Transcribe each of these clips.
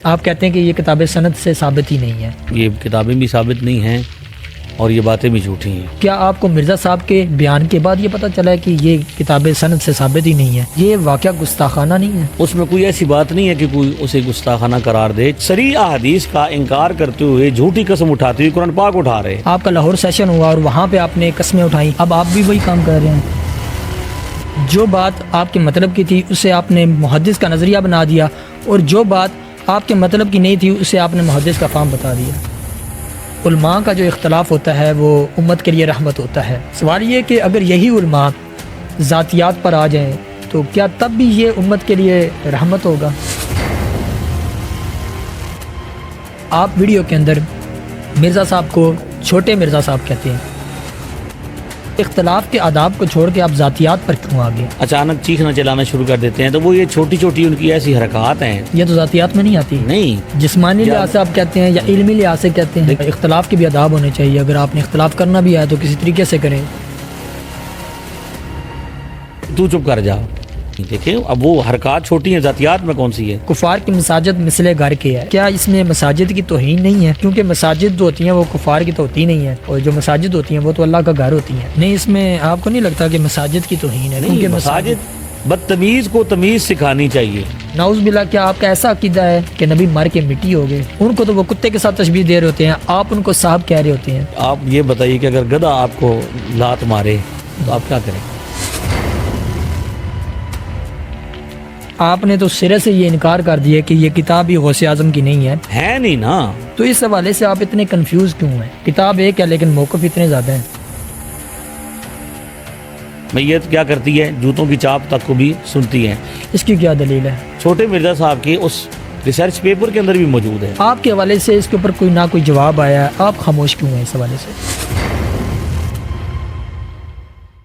آپ کہتے ہیں کہ یہ کتابیں سند سے ثابت ہی نہیں ہیں. یہ کتابیں بھی ثابت نہیں ہیں اور یہ باتیں بھی جھوٹی ہیں. کیا آپ کو مرزا صاحب کے بیان کے بعد یہ پتہ چلا ہے کہ یہ کتابیں سند سے ثابت ہی نہیں ہیں؟ یہ واقعہ گستاخانہ نہیں ہے؟ اس میں کوئی ایسی بات نہیں ہے کہ کوئی اسے گستاخانہ قرار دے. صریح احادیث کا انکار کرتے ہوئے جھوٹی قسم اٹھاتے ہوئے قرآن پاک اٹھا رہے. آپ کا لاہور سیشن ہوا اور وہاں پہ آپ نے قسمیں اٹھائیں، اب آپ بھی وہی کام کر رہے ہیں. جو بات آپ کے مطلب کی تھی اسے آپ نے محدث کا نظریہ بنا دیا، اور جو بات آپ کے مطلب کی نہیں تھی اسے آپ نے محدث کا فہم بتا دیا. علماء کا جو اختلاف ہوتا ہے وہ امت کے لیے رحمت ہوتا ہے. سوال یہ کہ اگر یہی علماء ذاتیات پر آ جائیں تو کیا تب بھی یہ امت کے لیے رحمت ہوگا؟ آپ ویڈیو کے اندر مرزا صاحب کو چھوٹے مرزا صاحب کہتے ہیں. اختلاف کے آداب کو چھوڑ کے آپ ذاتیات پر کیوں آگے؟ اچانک چیخنا چلانا شروع کر دیتے ہیں تو وہ یہ چھوٹی چھوٹی ان کی ایسی حرکات ہیں. یہ تو ذاتیات میں نہیں آتی. نہیں، جسمانی لحاظ سے آپ کہتے ہیں یا علمی لحاظ سے کہتے ہیں. اختلاف کے بھی آداب ہونے چاہیے. اگر آپ نے اختلاف کرنا بھی ہے تو کسی طریقے سے کریں. تو چپ کر جا. دیکھیں اب وہ حرکات چھوٹی ہیں، ذاتیات میں کون سی ہے؟ کفار کی مساجد مثل گھر کے ہے. کیا اس میں مساجد کی توہین نہیں ہے؟ کیونکہ مساجد جو ہوتی ہیں وہ کفار کی تو ہوتی نہیں ہے، اور جو مساجد ہوتی ہیں وہ تو اللہ کا گھر ہوتی ہیں. نہیں، اس میں آپ کو نہیں لگتا کہ مساجد کی توہین ہے؟ نہیں، مساجد بدتمیز کو تمیز سکھانی چاہیے. نعوذ باللہ. کیا آپ کا ایسا عقیدہ ہے کہ نبی مر کے مٹی ہو گئے؟ ان کو تو وہ کتے کے ساتھ تشبیہ دے رہے ہوتے ہیں، آپ ان کو صاحب کہہ رہے ہوتے ہیں. آپ یہ بتائیے کہ اگر گدھا آپ کو لات مارے تو آپ کیا کریں؟ آپ نے تو سرے سے یہ انکار کر دیا کہ یہ کتاب ہی غوث اعظم کی نہیں ہے نہیں نا. تو اس حوالے سے آپ اتنے کنفیوز کیوں ہیں؟ کتاب ایک ہے لیکن موقف اتنے زیادہ ہیں. میت کیا کرتی ہے؟ جوتوں کی چاپ تک کو بھی سنتی ہے. اس کی کیا دلیل ہے؟ چھوٹے مرزا صاحب کے اس ریسرچ پیپر کے اندر بھی موجود ہے. آپ کے حوالے سے اس کے اوپر کوئی نہ کوئی جواب آیا ہے، آپ خاموش کیوں ہیں اس حوالے سے؟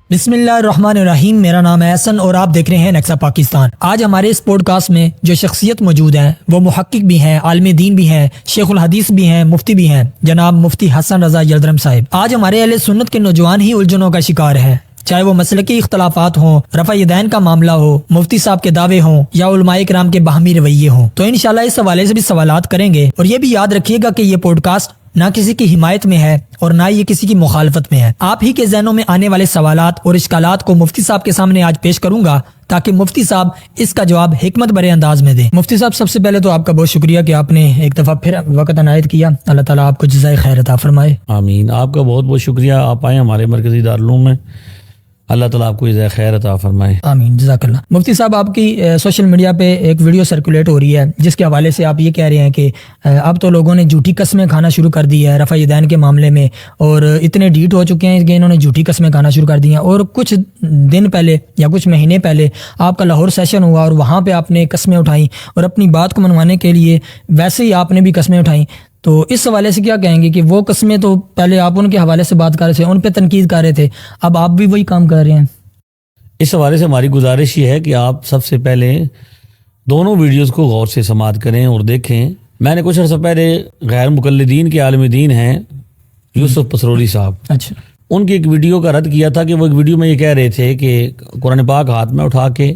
بسم اللہ الرحمن الرحیم. میرا نام ہے احسن اور آپ دیکھ رہے ہیں نیکسا پاکستان. آج ہمارے اس پوڈ کاسٹ میں جو شخصیت موجود ہیں وہ محقق بھی ہیں، عالم دین بھی ہیں، شیخ الحدیث بھی ہیں، مفتی بھی ہیں، جناب مفتی حسن رضا یلدرم صاحب. آج ہمارے اہل سنت کے نوجوان ہی الجھنوں کا شکار ہیں، چاہے وہ مسلکی اختلافات ہوں، رفع یدین کا معاملہ ہو، مفتی صاحب کے دعوے ہوں، یا علماء کرام کے باہمی رویے ہوں. تو انشاءاللہ اس حوالے سے بھی سوالات کریں گے. اور یہ بھی یاد رکھیے گا کہ یہ پوڈ کاسٹ نہ کسی کی حمایت میں ہے اور نہ یہ کسی کی مخالفت میں ہے. آپ ہی کے ذہنوں میں آنے والے سوالات اور اشکالات کو مفتی صاحب کے سامنے آج پیش کروں گا تاکہ مفتی صاحب اس کا جواب حکمت بھرے انداز میں دیں. مفتی صاحب، سب سے پہلے تو آپ کا بہت شکریہ کہ آپ نے ایک دفعہ پھر وقت عنایت کیا. اللہ تعالیٰ آپ کو جزائے خیر عطا فرمائے. آمین. آپ کا بہت بہت شکریہ. آپ آئے ہمارے مرکزی دارالعلوم میں. اللہ تعالیٰ آپ کو جزائے خیر عطا فرمائے. آمین. جزاک اللہ. مفتی صاحب، آپ کی سوشل میڈیا پہ ایک ویڈیو سرکولیٹ ہو رہی ہے جس کے حوالے سے آپ یہ کہہ رہے ہیں کہ اب تو لوگوں نے جھوٹی قسمیں کھانا شروع کر دی ہے رفع یدین کے معاملے میں، اور اتنے ڈیٹ ہو چکے ہیں کہ انہوں نے جھوٹی قسمیں کھانا شروع کر دی ہیں. اور کچھ دن پہلے یا کچھ مہینے پہلے آپ کا لاہور سیشن ہوا اور وہاں پہ آپ نے قسمیں اٹھائیں اور اپنی بات کو منوانے کے لیے ویسے ہی آپ نے بھی قسمیں اٹھائیں. تو اس حوالے سے کیا کہیں گے کہ وہ قسمیں تو پہلے آپ ان کے حوالے سے بات کر رہے تھے، ان پہ تنقید کر رہے تھے، اب آپ بھی وہی کام کر رہے ہیں؟ اس حوالے سے ہماری گزارش یہ ہے کہ آپ سب سے پہلے دونوں ویڈیوز کو غور سے سماعت کریں اور دیکھیں. میں نے کچھ عرصہ پہلے غیر مقلدین کے عالم دین ہیں یوسف پسروری صاحب، اچھا، ان کی ایک ویڈیو کا رد کیا تھا کہ وہ ایک ویڈیو میں یہ کہہ رہے تھے کہ قرآن پاک ہاتھ میں اٹھا کے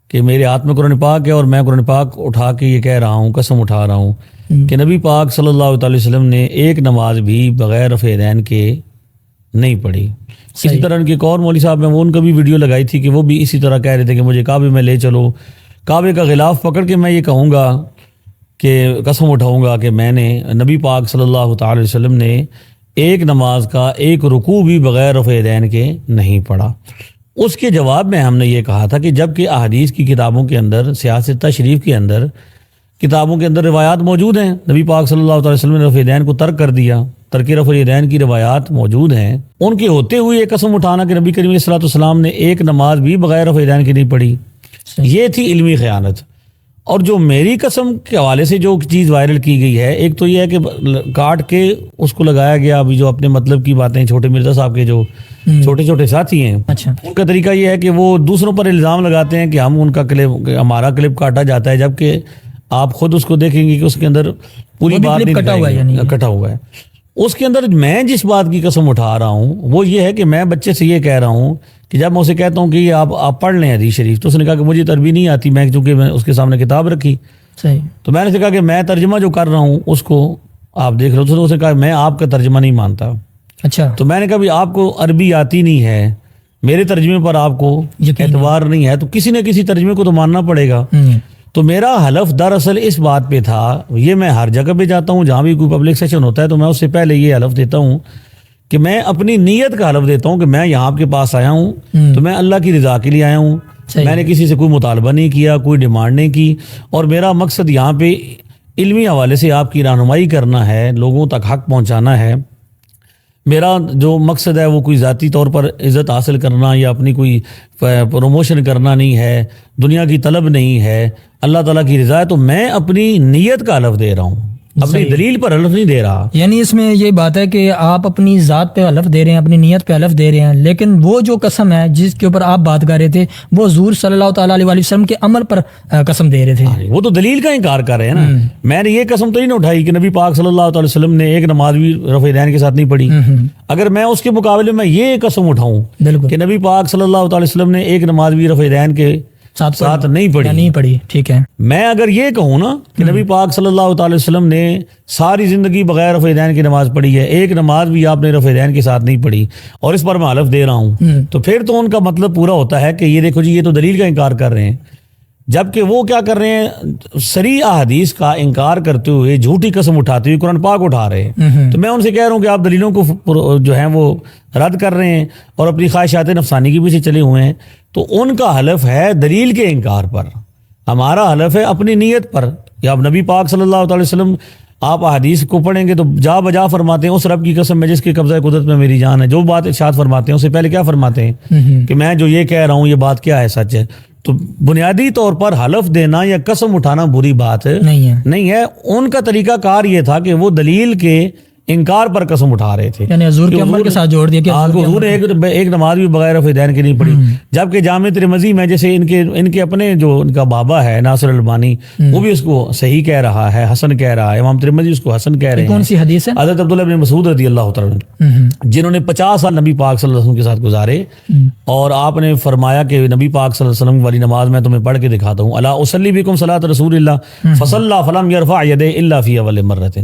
کہ میرے ہاتھ میں قرآن پاک ہے اور میں قرآن پاک اٹھا کے یہ کہہ رہا ہوں، قسم اٹھا رہا ہوں کہ نبی پاک صلی اللہ تعالی وسلم نے ایک نماز بھی بغیر رفع یدین کے نہیں پڑھی. اسی طرح ان کے ایک اور مولوی صاحب ہیں، وہ ان کا بھی ویڈیو لگائی تھی کہ وہ بھی اسی طرح کہہ رہے تھے کہ مجھے کعبے میں لے چلو، کعبے کا غلاف پکڑ کے میں یہ کہوں گا کہ قسم اٹھاؤں گا کہ میں نے نبی پاک صلی اللہ تعالی وسلم نے ایک نماز کا ایک رکوع بھی بغیر رفع یدین کے نہیں پڑھا. اس کے جواب میں ہم نے یہ کہا تھا کہ جب کہ احادیث کی کتابوں کے اندر، سیاست شریف کے اندر کتابوں کے اندر روایات موجود ہیں، نبی پاک صلی اللہ تعالی وسلم نے رفع یدین کو ترک کر دیا، ترک رفع یدین کی روایات موجود ہیں. ان کے ہوتے ہوئے یہ قسم اٹھانا کہ نبی کریم علیہ الصلوۃ والسلام نے ایک نماز بھی بغیر رفع یدین کی نہیں پڑھی، یہ تھی علمی خیانت. اور جو میری قسم کے حوالے سے جو چیز وائرل کی گئی ہے، ایک تو یہ ہے کہ کاٹ کے اس کو لگایا گیا، ابھی جو اپنے مطلب کی باتیں چھوٹے مرزا صاحب کے جو چھوٹے چھوٹے ساتھی ہیں، ان کا طریقہ یہ ہے کہ وہ دوسروں پر الزام لگاتے ہیں کہ ہم ان کا کلپ، ہمارا کلپ کاٹا جاتا ہے، جبکہ آپ خود اس کو دیکھیں گے کہ اس کے اندر پوری بات نہیں کٹا ہوا ہے. اس کے اندر میں جس بات کی قسم اٹھا رہا ہوں وہ یہ ہے کہ میں بچے سے یہ کہہ رہا ہوں کہ جب میں اسے کہتا ہوں کہ یہ آپ پڑھ لیں حدیث شریف، تو اس نے کہا کہ مجھے عربی نہیں آتی، میں چونکہ میں اس کے سامنے کتاب رکھی صحیح. تو میں نے کہا کہ میں ترجمہ جو کر رہا ہوں اس کو آپ دیکھ رہے ہو. تو اس نے کہا میں آپ کا ترجمہ نہیں مانتا. اچھا. تو میں نے کہا بھی آپ کو عربی آتی نہیں ہے, میرے ترجمے پر آپ کو اعتبار نہیں ہے, تو کسی نہ کسی ترجمے کو تو ماننا پڑے گا. تو میرا حلف دراصل اس بات پہ تھا, یہ میں ہر جگہ پہ جاتا ہوں جہاں بھی کوئی پبلک سیشن ہوتا ہے تو میں اس سے پہلے یہ حلف دیتا ہوں کہ میں اپنی نیت کا حلف دیتا ہوں کہ میں یہاں آپ کے پاس آیا ہوں تو میں اللہ کی رضا کے لیے آیا ہوں. میں نے کسی سے کوئی مطالبہ نہیں کیا, کوئی ڈیمانڈ نہیں کی, اور میرا مقصد یہاں پہ علمی حوالے سے آپ کی رہنمائی کرنا ہے, لوگوں تک حق پہنچانا ہے. میرا جو مقصد ہے وہ کوئی ذاتی طور پر عزت حاصل کرنا یا اپنی کوئی پروموشن کرنا نہیں ہے, دنیا کی طلب نہیں ہے, اللہ تعالیٰ کی رضا ہے. تو میں اپنی نیت کا حلف دے رہا ہوں, اپنی دلیل پر حلف نہیں دے رہا. یعنی اس میں یہ بات ہے کہ آپ اپنی ذات پہ حلف دے رہے ہیں, اپنی نیت پہ حلف دے رہے ہیں, لیکن وہ جو قسم ہے جس کے اوپر آپ بات کر رہے تھے وہ حضور صلی اللہ تعالیٰ علیہ وسلم کے عمل پر قسم دے رہے تھے. وہ تو دلیل کا انکار کر رہے ہیں نا. میں نے یہ قسم تو نہیں اٹھائی کہ نبی پاک صلی اللہ علیہ وسلم نے ایک نماز بھی رفع دین کے ساتھ نہیں پڑھی. اگر میں اس کے مقابلے میں یہ قسم اٹھاؤں کہ نبی پاک صلی اللہ علیہ وسلم نے ایک نماز بھی رفع دین کے ساتھ نہیں پڑھی, ٹھیک ہے. میں اگر یہ کہوں نا کہ نبی پاک صلی اللہ علیہ وسلم نے ساری زندگی بغیر رفع دین کی نماز پڑھی ہے, ایک نماز بھی آپ نے رفع دین کے ساتھ نہیں پڑھی, اور اس پر میں حلف دے رہا ہوں, تو پھر تو ان کا مطلب پورا ہوتا ہے کہ یہ دیکھو جی یہ تو دلیل کا انکار کر رہے ہیں. جبکہ وہ کیا کر رہے ہیں, صریح احادیث کا انکار کرتے ہوئے جھوٹی قسم اٹھاتے ہوئے قرآن پاک اٹھا رہے ہیں. تو میں ان سے کہہ رہا ہوں کہ آپ دلیلوں کو جو ہیں وہ رد کر رہے ہیں اور اپنی خواہشات نفسانی کے پیچھے چلے ہوئے ہیں. تو ان کا حلف ہے دلیل کے انکار پر, ہمارا حلف ہے اپنی نیت پر. یا اب نبی پاک صلی اللہ علیہ وسلم آپ احادیث کو پڑھیں گے تو جا بجا فرماتے ہیں اس رب کی قسم میں جس کے قبضہ قدرت میں میری جان ہے. جو بات ارشاد فرماتے ہیں اس سے پہلے کیا فرماتے ہیں کہ میں جو یہ کہہ رہا ہوں یہ بات کیا ہے, سچ ہے. تو بنیادی طور پر حلف دینا یا قسم اٹھانا بری بات نہیں ہے. ان کا طریقہ کار یہ تھا کہ وہ دلیل کے انکار پر قسم اٹھا رہے تھے, یعنی حضور کے عمل کے ساتھ جوڑ دیا کہ حضور نے ایک نماز بھی بغیر رفع دین کی نہیں پڑھی. جبکہ جامع ترمذی میں جیسے ان کے اپنے جو ان کا بابا ہے ناصر البانی, وہ بھی اس کو صحیح کہہ رہا ہے, حسن کہہ رہا ہے. امام ترمذی اس کو حسن کہہ رہے ہیں. کون سی حدیث ہے؟ حضرت عبداللہ بن مسعود رضی اللہ تعالیٰ جنہوں نے 50 سال نبی پاک صلی اللہ علیہ وسلم کے ساتھ گزارے, اور آپ نے فرمایا کہ نبی پاک صلی اللہ علیہ وسلم والی نماز میں تمہیں پڑھ کے دکھاتا ہوں, الا اصلی بکم صلاۃ رسول اللہ فصلی فلم یرفع یدیہ الا فی اول مرۃ.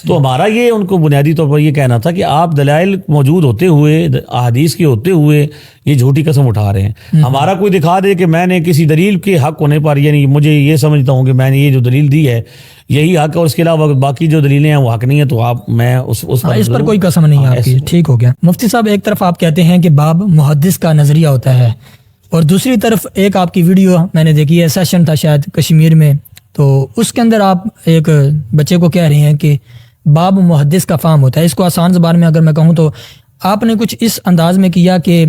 تو ہمارا یہ ان کو بنیادی طور پر یہ کہنا تھا کہ آپ دلائل موجود ہوتے ہوئے, احادیث کے ہوتے ہوئے یہ جھوٹی قسم اٹھا رہے ہیں. ہمارا کوئی دکھا دے کہ میں نے کسی دلیل کے حق ہونے پر, یعنی مجھے یہ سمجھتا ہوں کہ میں نے یہ جو دلیل دی ہے یہی حق ہے, اور اس کے علاوہ باقی جو دلیلیں ہیں وہ حق نہیں ہے, تو آپ میں اس پر کوئی قسم نہیں ہے آپ کی. ٹھیک ہو گیا. مفتی صاحب, ایک طرف آپ کہتے ہیں کہ باب محدث کا نظریہ ہوتا ہے, اور دوسری طرف ایک آپ کی ویڈیو میں نے دیکھی ہے, سیشن تھا شاید کشمیر میں, تو اس کے اندر آپ ایک بچے کو کہہ رہے ہیں کہ باب محدث کا فہم ہوتا ہے. اس کو آسان زبان میں اگر میں کہوں تو آپ نے کچھ اس انداز میں کیا کہ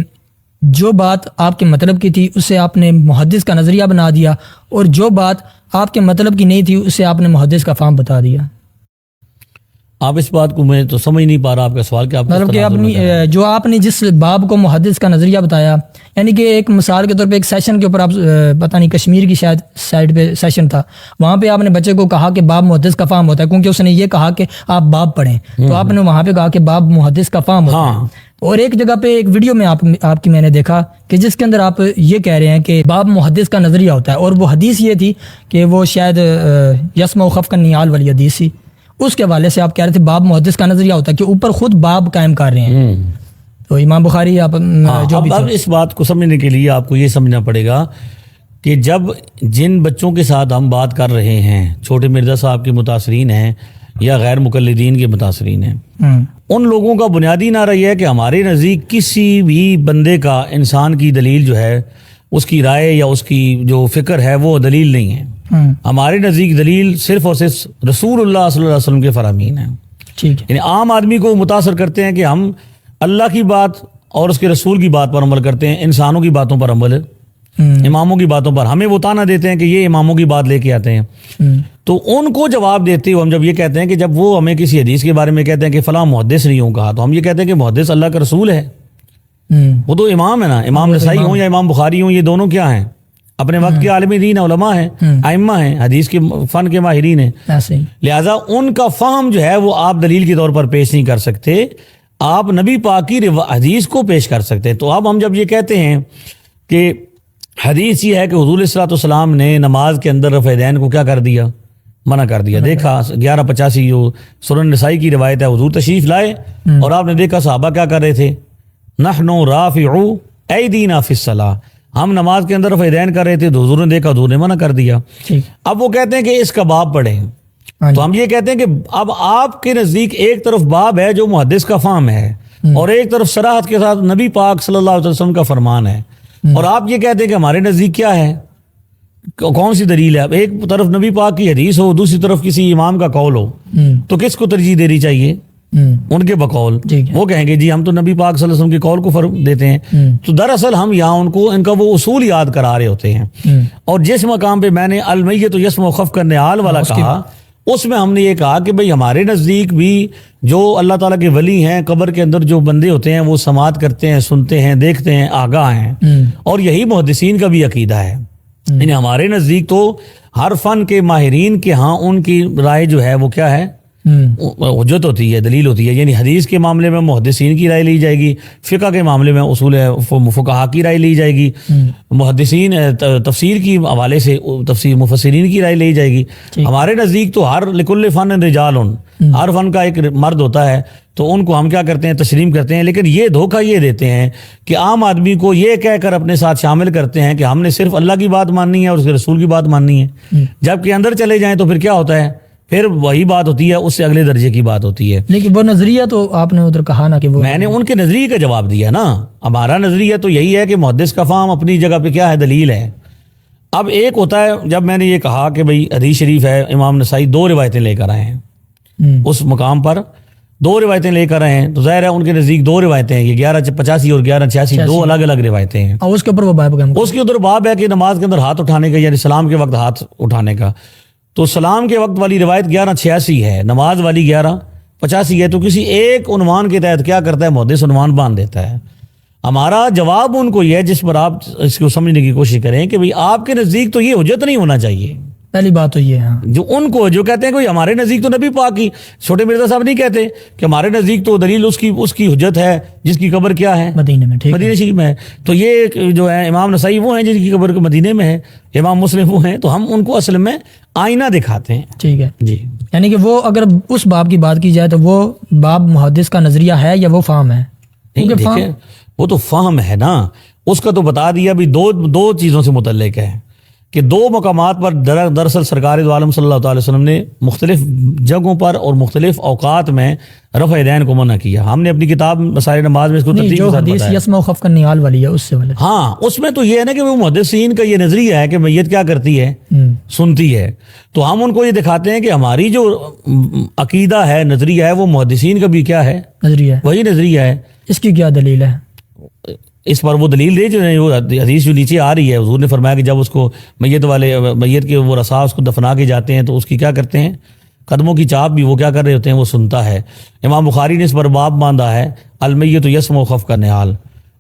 جو بات آپ کے مطلب کی تھی اسے آپ نے محدث کا نظریہ بنا دیا, اور جو بات آپ کے مطلب کی نہیں تھی اسے آپ نے محدث کا فہم بتا دیا. آپ اس بات کو میں تو سمجھ نہیں پا رہا آپ کا سوال, کہ آپ مطلب کہ اپنی جو آپ نے جس باب کو محدث کا نظریہ بتایا, یعنی کہ ایک مثال کے طور پہ ایک سیشن کے اوپر آپ پتہ نہیں کشمیر کی شاید سائڈ پہ سیشن تھا, وہاں پہ آپ نے بچے کو کہا کہ باب محدث کا فہم ہوتا ہے, کیونکہ اس نے یہ کہا کہ آپ باب پڑھیں, تو آپ نے وہاں پہ کہا کہ باب محدث کا فہم ہوتا ہے. اور ایک جگہ پہ ایک ویڈیو میں آپ کی میں نے دیکھا کہ جس کے اندر آپ یہ کہہ رہے ہیں کہ باب محدث کا نظریہ ہوتا ہے, اور وہ حدیث یہ تھی کہ وہ شاید یسمع خفق النعال والی حدیث تھی, اس کے حوالے سے آپ کہہ رہے تھے باب محدث کا نظریہ ہوتا ہے کہ اوپر خود باب قائم کر رہے ہیں. تو امام بخاری آپ جو بھی اب اس بات کو سمجھنے کے لیے آپ کو یہ سمجھنا پڑے گا کہ جب جن بچوں کے ساتھ ہم بات کر رہے ہیں, چھوٹے مرزا صاحب کے متاثرین ہیں یا غیر مقلدین کے متاثرین ہیں, ان لوگوں کا بنیادی نعرہ یہ ہے کہ ہمارے نزدیک کسی بھی بندے کا, انسان کی دلیل جو ہے, اس کی رائے یا اس کی جو فکر ہے وہ دلیل نہیں ہے. ہمارے نزدیک دلیل صرف اور صرف رسول اللہ صلی اللہ علیہ وسلم کے فرامین ہیں. یعنی عام آدمی کو متاثر کرتے ہیں کہ ہم اللہ کی بات اور اس کے رسول کی بات پر عمل کرتے ہیں, انسانوں کی باتوں پر عمل, اماموں کی باتوں پر ہمیں وہ تانا دیتے ہیں کہ یہ اماموں کی بات لے کے آتے ہیں. تو ان کو جواب دیتے ہوئے ہم جب یہ کہتے ہیں کہ جب وہ ہمیں کسی حدیث کے بارے میں کہتے ہیں کہ فلاں محدث نہیں ہوں کہا, تو ہم یہ کہتے ہیں کہ محدث اللہ کا رسول ہے, وہ تو امام ہے نا. امام نسائی ہوں یا امام بخاری ہوں, یہ دونوں کیا ہیں, اپنے وقت کے عالم دین علماء ہیں, ائمہ ہیں, حدیث کے فن کے ماہرین ہیں. لہٰذا ان کا فہم جو ہے وہ آپ دلیل کے طور پر پیش نہیں کر سکتے, آپ نبی پاک کی حدیث کو پیش کر سکتے. تو اب ہم جب یہ کہتے ہیں کہ حدیث یہ ہے کہ حضور صلی اللہ علیہ وسلم نے نماز کے اندر رفع دین کو کیا کر دیا, منع کر دیا. دیکھا 1185 جو سنن نسائی کی روایت ہے, حضور تشریف لائے اور آپ نے دیکھا صحابہ کیا کر رہے تھے, نحن رافعو ایدینا فی الصلاۃ, ہم نماز کے اندر رفع یدین کر رہے تھے, تو حضور نے دیکھا, حضور نے منع کر دیا. اب وہ کہتے ہیں کہ اس کا باب پڑھیں, تو ہم یہ کہتے ہیں کہ اب آپ کے نزدیک ایک طرف باب ہے جو محدث کا فہم ہے, اور ایک طرف صراحت کے ساتھ نبی پاک صلی اللہ علیہ وسلم کا فرمان ہے, اور آپ یہ کہتے ہیں کہ ہمارے نزدیک کیا ہے, کون سی دلیل ہے. اب ایک طرف نبی پاک کی حدیث ہو, دوسری طرف کسی امام کا قول ہو, تو کس کو ترجیح دینی چاہیے؟ ان کے بقول. وہ کہیں گے جی ہم تو نبی پاک صلی اللہ علیہ وسلم کے قول کو فرق دیتے ہیں. تو دراصل ہم یہاں ان کو ان کا وہ اصول یاد کرا رہے ہوتے ہیں. اور جس مقام پہ میں نے المیت یسمع خفق النعال والا کہا, اس میں ہم نے یہ کہا کہ بھئی ہمارے نزدیک بھی جو اللہ تعالیٰ کے ولی ہیں, قبر کے اندر جو بندے ہوتے ہیں وہ سماعت کرتے ہیں, سنتے ہیں, دیکھتے ہیں, آگاہ ہیں, اور یہی محدثین کا بھی عقیدہ ہے. یعنی ہمارے نزدیک تو ہر فن کے ماہرین کے ہاں ان کی رائے جو ہے وہ کیا ہے, حجت ہوتی ہے, دلیل ہوتی ہے. یعنی حدیث کے معاملے میں محدثین کی رائے لی جائے گی, فقہ کے معاملے میں اصول فقہا کی رائے لی جائے گی, محدثین تفسیر کی حوالے سے تفسیر مفسرین کی رائے لی جائے گی. ہمارے نزدیک تو ہر لکل فن رجال, ہر فن کا ایک مرد ہوتا ہے, تو ان کو ہم کیا کرتے ہیں, تسلیم کرتے ہیں. لیکن یہ دھوکہ یہ دیتے ہیں کہ عام آدمی کو یہ کہہ کر اپنے ساتھ شامل کرتے ہیں کہ ہم نے صرف اللہ کی بات ماننی ہے اور اس کے رسول کی بات ماننی ہے. جبکہ اندر چلے جائیں تو پھر کیا ہوتا ہے, پھر وہی بات ہوتی ہے, اس سے اگلے درجے کی بات ہوتی ہے. لیکن وہ نظریہ تو آپ نے ادھر کہا نا کہ وہ, میں نے ان کے نظریے کا جواب دیا نا. ہمارا نظریہ تو یہی ہے کہ محدث کا فہم اپنی جگہ پہ کیا ہے, دلیل ہے. اب ایک ہوتا ہے جب میں نے یہ کہا کہ بھئی حدیث شریف ہے, امام نسائی 2 روایتیں لے کر آئے ہیں, اس مقام پر 2 روایتیں لے کر آئے ہیں, تو ظاہر ہے ان کے نزدیک 2 روایتیں ہیں, یہ 1185 اور 1186 2 الگ الگ روایتیں ہیں. اور اس کے اوپر وہ باب ہے, اس کے ادھر باب ہے کہ نماز کے اندر ہاتھ اٹھانے کا, یعنی سلام کے وقت ہاتھ اٹھانے کا. تو سلام کے وقت والی روایت 1186 ہے, نماز والی 1185 ہے. تو کسی ایک عنوان کے تحت کیا کرتا ہے, محدث عنوان باندھ دیتا ہے. ہمارا جواب ان کو یہ ہے, جس پر آپ اس کو سمجھنے کی کوشش کریں کہ بھئی آپ کے نزدیک تو یہ حجت نہیں ہونا چاہیے. پہلی بات تو یہ ہے جو ان کو جو کہتے ہیں کہ ہمارے نزدیک تو نبی پاک کی, چھوٹے مرزا صاحب نہیں کہتے کہ ہمارے نزدیک تو دلیل اس کی حجت ہے جس کی قبر کیا ہے, مدینے میں, مدینہ شریف میں ہے. تو یہ جو ہے امام نسائی وہ ہیں جن کی قبر مدینے میں ہے, امام مسلم وہ ہیں, تو ہم ان کو اصل میں آئینہ دکھاتے ہیں. ٹھیک ہے جی. یعنی کہ وہ اگر اس باب کی بات کی جائے تو وہ باب محدث کا نظریہ ہے یا وہ فہم ہے؟ دیکھیں وہ تو فہم ہے نا, اس کا تو بتا دیا بھی. دو چیزوں سے متعلق ہے کہ 2 مقامات پر دراصل سرکار دو عالم صلی اللہ علیہ وسلم نے مختلف جگہوں پر اور مختلف اوقات میں رفع یدین کو منع کیا. ہم نے اپنی کتاب مسائل نماز میں اس کو ترتیب کے ساتھ حدیث یسمع خفق النعال والی ہے اس سے والے, ہاں اس میں تو یہ ہے نا کہ وہ محدثین کا یہ نظریہ ہے کہ میت کیا کرتی ہے, سنتی ہے. تو ہم ان کو یہ دکھاتے ہیں کہ ہماری جو عقیدہ ہے, نظریہ ہے, وہ محدثین کا بھی کیا ہے, نظریہ, وہی نظریہ ہے. اس کی کیا دلیل ہے؟ اس پر وہ دلیل دے جو حدیث جو نیچے آ رہی ہے. حضور نے فرمایا کہ جب اس کو میت کے وہ رسا اس کو دفنا کے جاتے ہیں تو اس کی کیا کرتے ہیں, قدموں کی چاپ بھی وہ کیا کر رہے ہوتے ہیں, وہ سنتا ہے. امام بخاری نے اس پر باب باندھا ہے, المیت یسمع خفق النعال,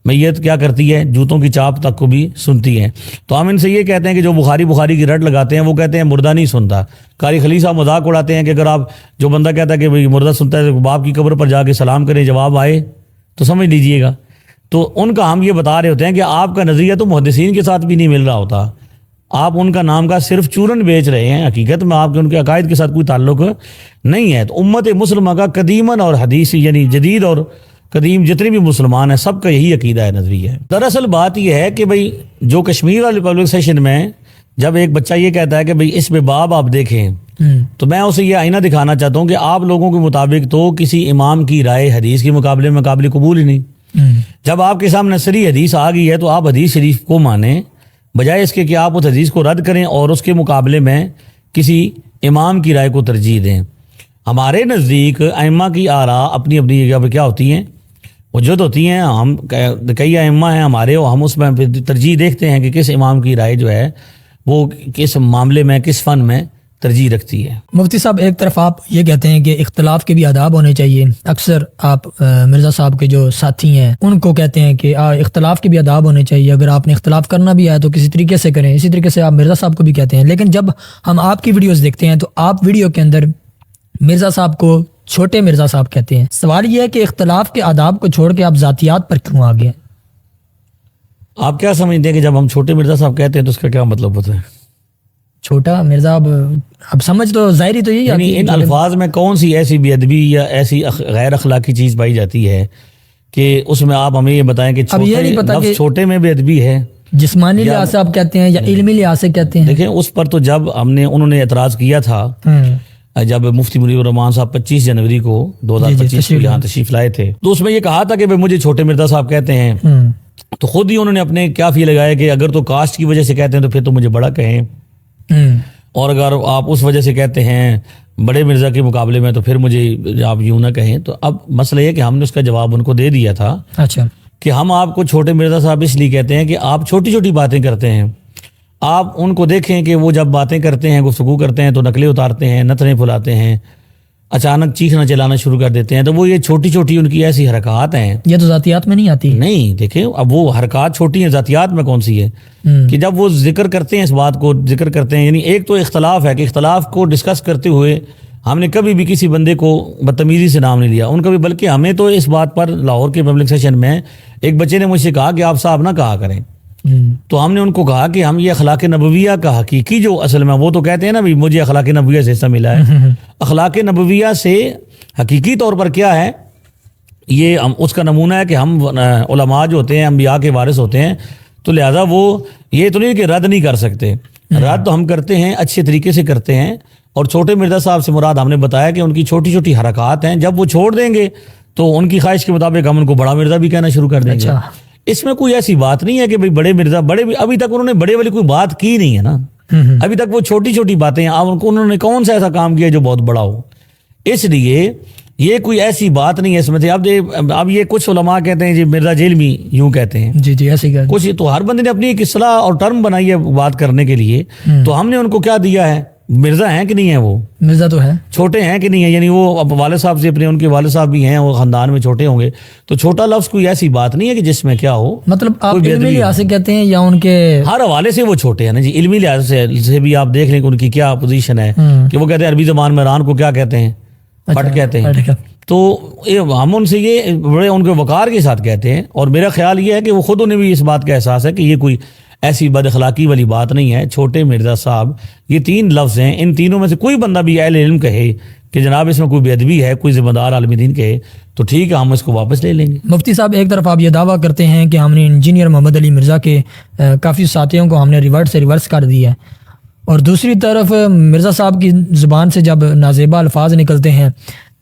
میت کیا کرتی ہے, جوتوں کی چاپ تک کو بھی سنتی ہے. تو ہم ان سے یہ کہتے ہیں کہ جو بخاری کی رٹ لگاتے ہیں وہ کہتے ہیں مردہ نہیں سنتا. قاری خلیل صاحب مذاق اڑاتے ہیں کہ اگر آپ جو بندہ کہتا ہے کہ مردہ سنتا ہے, باپ کی قبر پر جا کے سلام کریں, جواب آئے تو سمجھ لیجئے گا. تو ان کا ہم یہ بتا رہے ہوتے ہیں کہ آپ کا نظریہ تو محدثین کے ساتھ بھی نہیں مل رہا ہوتا, آپ ان کا نام کا صرف چورن بیچ رہے ہیں, حقیقت میں آپ کے ان کے عقائد کے ساتھ کوئی تعلق نہیں ہے. تو امت مسلمہ کا قدیماً اور حدیث یعنی جدید اور قدیم جتنے بھی مسلمان ہیں سب کا یہی عقیدہ ہے, نظریہ ہے. دراصل بات یہ ہے کہ بھئی جو کشمیر والے پبلک سیشن میں جب ایک بچہ یہ کہتا ہے کہ بھئی اس میں باب آپ دیکھیں, تو میں اسے یہ آئینہ دکھانا چاہتا ہوں کہ آپ لوگوں کے مطابق تو کسی امام کی رائے حدیث کے مقابلے میں قابل قبول ہی نہیں. جب آپ کے سامنے صریح حدیث آ گئی ہے تو آپ حدیث شریف کو مانیں, بجائے اس کے کہ آپ اس حدیث کو رد کریں اور اس کے مقابلے میں کسی امام کی رائے کو ترجیح دیں. ہمارے نزدیک ائمہ کی آراء اپنی اپنی جگہ پہ کیا ہوتی ہیں, حجت ہوتی ہیں. ہم کئی ائمہ ہیں ہمارے, اور ہم اس میں ترجیح دیکھتے ہیں کہ کس امام کی رائے جو ہے وہ کس معاملے میں, کس فن میں ترجیح رکھتی ہے. مفتی صاحب ایک طرف آپ یہ کہتے ہیں کہ اختلاف کے بھی آداب ہونے چاہیے. اکثر آپ مرزا صاحب کے جو ساتھی ہیں ان کو کہتے ہیں کہ اختلاف کے بھی آداب ہونے چاہیے, اگر آپ نے اختلاف کرنا بھی ہے تو کسی طریقے سے کریں. اسی طریقے سے آپ مرزا صاحب کو بھی کہتے ہیں. لیکن جب ہم آپ کی ویڈیوز دیکھتے ہیں تو آپ ویڈیو کے اندر مرزا صاحب کو چھوٹے مرزا صاحب کہتے ہیں. سوال یہ ہے کہ اختلاف کے آداب کو چھوڑ کے آپ ذاتیات پر کیوں آگے ہیں؟ آپ کیا سمجھتے ہیں کہ جب ہم چھوٹے مرزا صاحب کہتے ہیں تو اس کا کیا مطلب ہوتا ہے؟ چھوٹا مرزا اب سمجھ تو ظاہری تو یہی آتی ہے ان الفاظ میں کون سی ایسی بے ادبی یا ایسی غیر اخلاقی چیز پائی جاتی ہے کہ اس میں آپ ہمیں یہ بتائیں کہ لفظ چھوٹے میں بے ادبی ہے، جسمانی لحاظ سے آپ کہتے ہیں یا علمی لحاظ سے کہتے ہیں؟ دیکھیں اس پر تو جب انہوں نے اعتراض کیا تھا جب مفتی منیب الرحمان صاحب 25 جنوری کو 2025 کو یہاں تشریف لائے تھے، تو اس میں یہ کہا تھا کہ مجھے چھوٹے مرزا صاحب کہتے ہیں، تو خود ہی انہوں نے اپنے کیا فی لگایا کہ اگر تو کاسٹ کی وجہ سے کہتے ہیں تو پھر تو مجھے بڑا کہیں، اور اگر آپ اس وجہ سے کہتے ہیں بڑے مرزا کے مقابلے میں تو پھر مجھے آپ یوں نہ کہیں۔ تو اب مسئلہ یہ کہ ہم نے اس کا جواب ان کو دے دیا تھا اچھا کہ ہم آپ کو چھوٹے مرزا صاحب اس لیے کہتے ہیں کہ آپ چھوٹی چھوٹی باتیں کرتے ہیں، آپ ان کو دیکھیں کہ وہ جب باتیں کرتے ہیں، گفتگو کرتے ہیں تو نقلیں اتارتے ہیں، نتنیں پھلاتے ہیں، اچانک چیخنا چلانا شروع کر دیتے ہیں، تو وہ یہ چھوٹی چھوٹی ان کی ایسی حرکات ہیں، یہ تو ذاتیات میں نہیں آتی۔ نہیں دیکھیں اب وہ حرکات چھوٹی ہیں، ذاتیات میں کون سی ہے کہ جب وہ ذکر کرتے ہیں، اس بات کو ذکر کرتے ہیں، یعنی ایک تو اختلاف ہے کہ اختلاف کو ڈسکس کرتے ہوئے ہم نے کبھی بھی کسی بندے کو بدتمیزی سے نام نہیں لیا ان کا بھی، بلکہ ہمیں تو اس بات پر لاہور کے پبلک سیشن میں ایک بچے نے مجھ سے کہا کہ آپ صاحب نہ کہا کریں، تو ہم نے ان کو کہا کہ ہم یہ اخلاق نبویہ کا حقیقی جو اصل میں وہ تو کہتے ہیں نا بھی مجھے اخلاق نبویہ سے حصہ ملا ہے، اخلاق نبویہ سے حقیقی طور پر کیا ہے، یہ اس کا نمونہ ہے کہ ہم علماء جو ہوتے ہیں انبیاء کے وارث ہوتے ہیں، تو لہٰذا وہ یہ تو نہیں کہ رد نہیں کر سکتے، رد تو ہم کرتے ہیں، اچھے طریقے سے کرتے ہیں، اور چھوٹے مرزا صاحب سے مراد ہم نے بتایا کہ ان کی چھوٹی چھوٹی حرکات ہیں، جب وہ چھوڑ دیں گے تو ان کی خواہش کے مطابق ہم ان کو بڑا مرزا بھی کہنا شروع کر دیں گے۔ اس میں کوئی ایسی بات نہیں ہے کہ بھئی بڑے مرزا بڑے بھی، ابھی تک انہوں نے بڑے والی کوئی بات کی نہیں ہے نا، ابھی تک وہ چھوٹی چھوٹی باتیں ہیں، اب انہوں نے کون سا ایسا کام کیا جو بہت بڑا ہو، اس لیے یہ کوئی ایسی بات نہیں ہے اس میں تھے۔ اب یہ کچھ علماء کہتے ہیں جی مرزا جیل میں یوں کہتے ہیں، جی ایسے کہتے ہیں، کچھ تو ہر بندے نے اپنی ایک اصطلاح اور ٹرم بنائی ہے بات کرنے کے لیے، تو ہم نے ان کو کیا دیا ہے، مرزا ہیں کہ نہیں ہیں، وہ مرزا تو ہے، چھوٹے ہیں کہ نہیں ہیں، یعنی وہ اب والد صاحب سے اپنے ان کے والد صاحب بھی ہیں، وہ خاندان میں چھوٹے ہوں گے، تو چھوٹا لفظ کوئی ایسی بات نہیں ہے کہ جس میں کیا ہو، مطلب آپ علمی لحاظ سے کہتے ہیں یا ان کے ہر حوالے سے وہ چھوٹے ہیں نا جی، علمی لحاظ سے بھی آپ دیکھ لیں کہ ان کی کیا پوزیشن ہے، کہ وہ کہتے ہیں عربی زبان میں ران کو کیا کہتے ہیں، پٹ کہتے ہیں، تو ہم ان سے یہ بڑے ان کے وقار کے ساتھ کہتے ہیں، اور میرا خیال یہ ہے کہ وہ خود انہیں بھی اس بات کا احساس ہے کہ یہ کوئی ایسی بد اخلاقی والی بات نہیں ہے۔ چھوٹے مرزا صاحب یہ 3 لفظ ہیں، ان تینوں میں سے کوئی بندہ بھی اہل علم کہے کہ جناب اس میں کوئی بے ادبی ہے، کوئی ذمہ دار عالم دین کہے تو ٹھیک ہے، ہم اس کو واپس لے لیں گے۔ مفتی صاحب ایک طرف آپ یہ دعویٰ کرتے ہیں کہ ہم نے انجینئر محمد علی مرزا کے کافی ساتھیوں کو ہم نے ریورس کر دیا ہے، اور دوسری طرف مرزا صاحب کی زبان سے جب نازیبا الفاظ نکلتے ہیں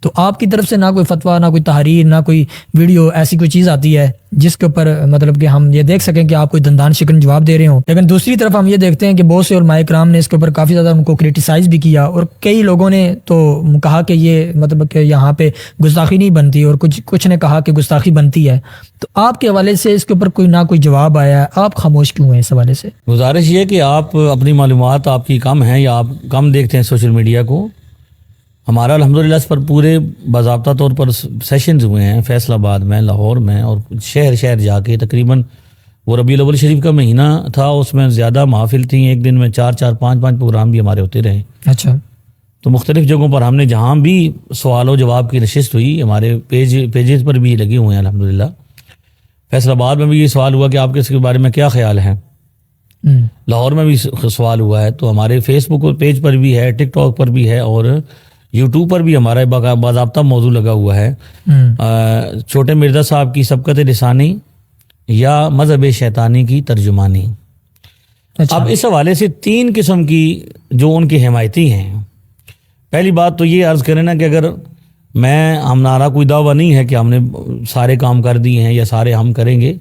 تو آپ کی طرف سے نہ کوئی فتویٰ، نہ کوئی تحریر، نہ کوئی ویڈیو، ایسی کوئی چیز آتی ہے جس کے اوپر مطلب کہ ہم یہ دیکھ سکیں کہ آپ کوئی دندان شکن جواب دے رہے ہوں۔ لیکن دوسری طرف ہم یہ دیکھتے ہیں کہ بہت سے علماء کرام نے اس کے اوپر کافی زیادہ ان کو کرٹیسائز بھی کیا، اور کئی لوگوں نے تو کہا کہ یہ مطلب کہ یہاں پہ گستاخی نہیں بنتی، اور کچھ نے کہا کہ گستاخی بنتی ہے۔ تو آپ کے حوالے سے اس کے اوپر کوئی نہ کوئی جواب آیا ہے، آپ خاموش کیوں ہیں اس حوالے سے؟ گزارش یہ کہ آپ اپنی معلومات آپ کی کم ہیں یا آپ کم دیکھتے ہیں سوشل میڈیا کو۔ ہمارا الحمدللہ اس پر پورے باضابطہ طور پر سیشنز ہوئے ہیں فیصل آباد میں، لاہور میں، اور شہر جا کے تقریباً وہ ربیع الاول شریف کا مہینہ تھا، اس میں زیادہ محافل تھیں، ایک دن میں 4 5 پروگرام بھی ہمارے ہوتے رہے۔ اچھا، تو مختلف جگہوں پر ہم نے جہاں بھی سوال و جواب کی نشست ہوئی، ہمارے پیجز پر بھی لگے ہوئے ہیں الحمدللہ۔ فیصل آباد میں بھی یہ سوال ہوا کہ آپ کے اس کے بارے میں کیا خیال ہے، لاہور میں بھی سوال ہوا ہے، تو ہمارے فیس بک پیج پر بھی ہے، ٹک ٹاک پر بھی ہے، اور یوٹیوب پر بھی ہمارا باضابطہ موضوع لگا ہوا ہے، چھوٹے مرزا صاحب کی سبقت لسانی یا مذہب شیطانی کی ترجمانی۔ اب اس حوالے سے 3 قسم کی جو ان کے حمایتی ہیں، پہلی بات تو یہ عرض کریں نا کہ اگر ہمارا کوئی دعویٰ نہیں ہے کہ ہم نے سارے کام کر دیے ہیں یا سارے ہم کریں گے،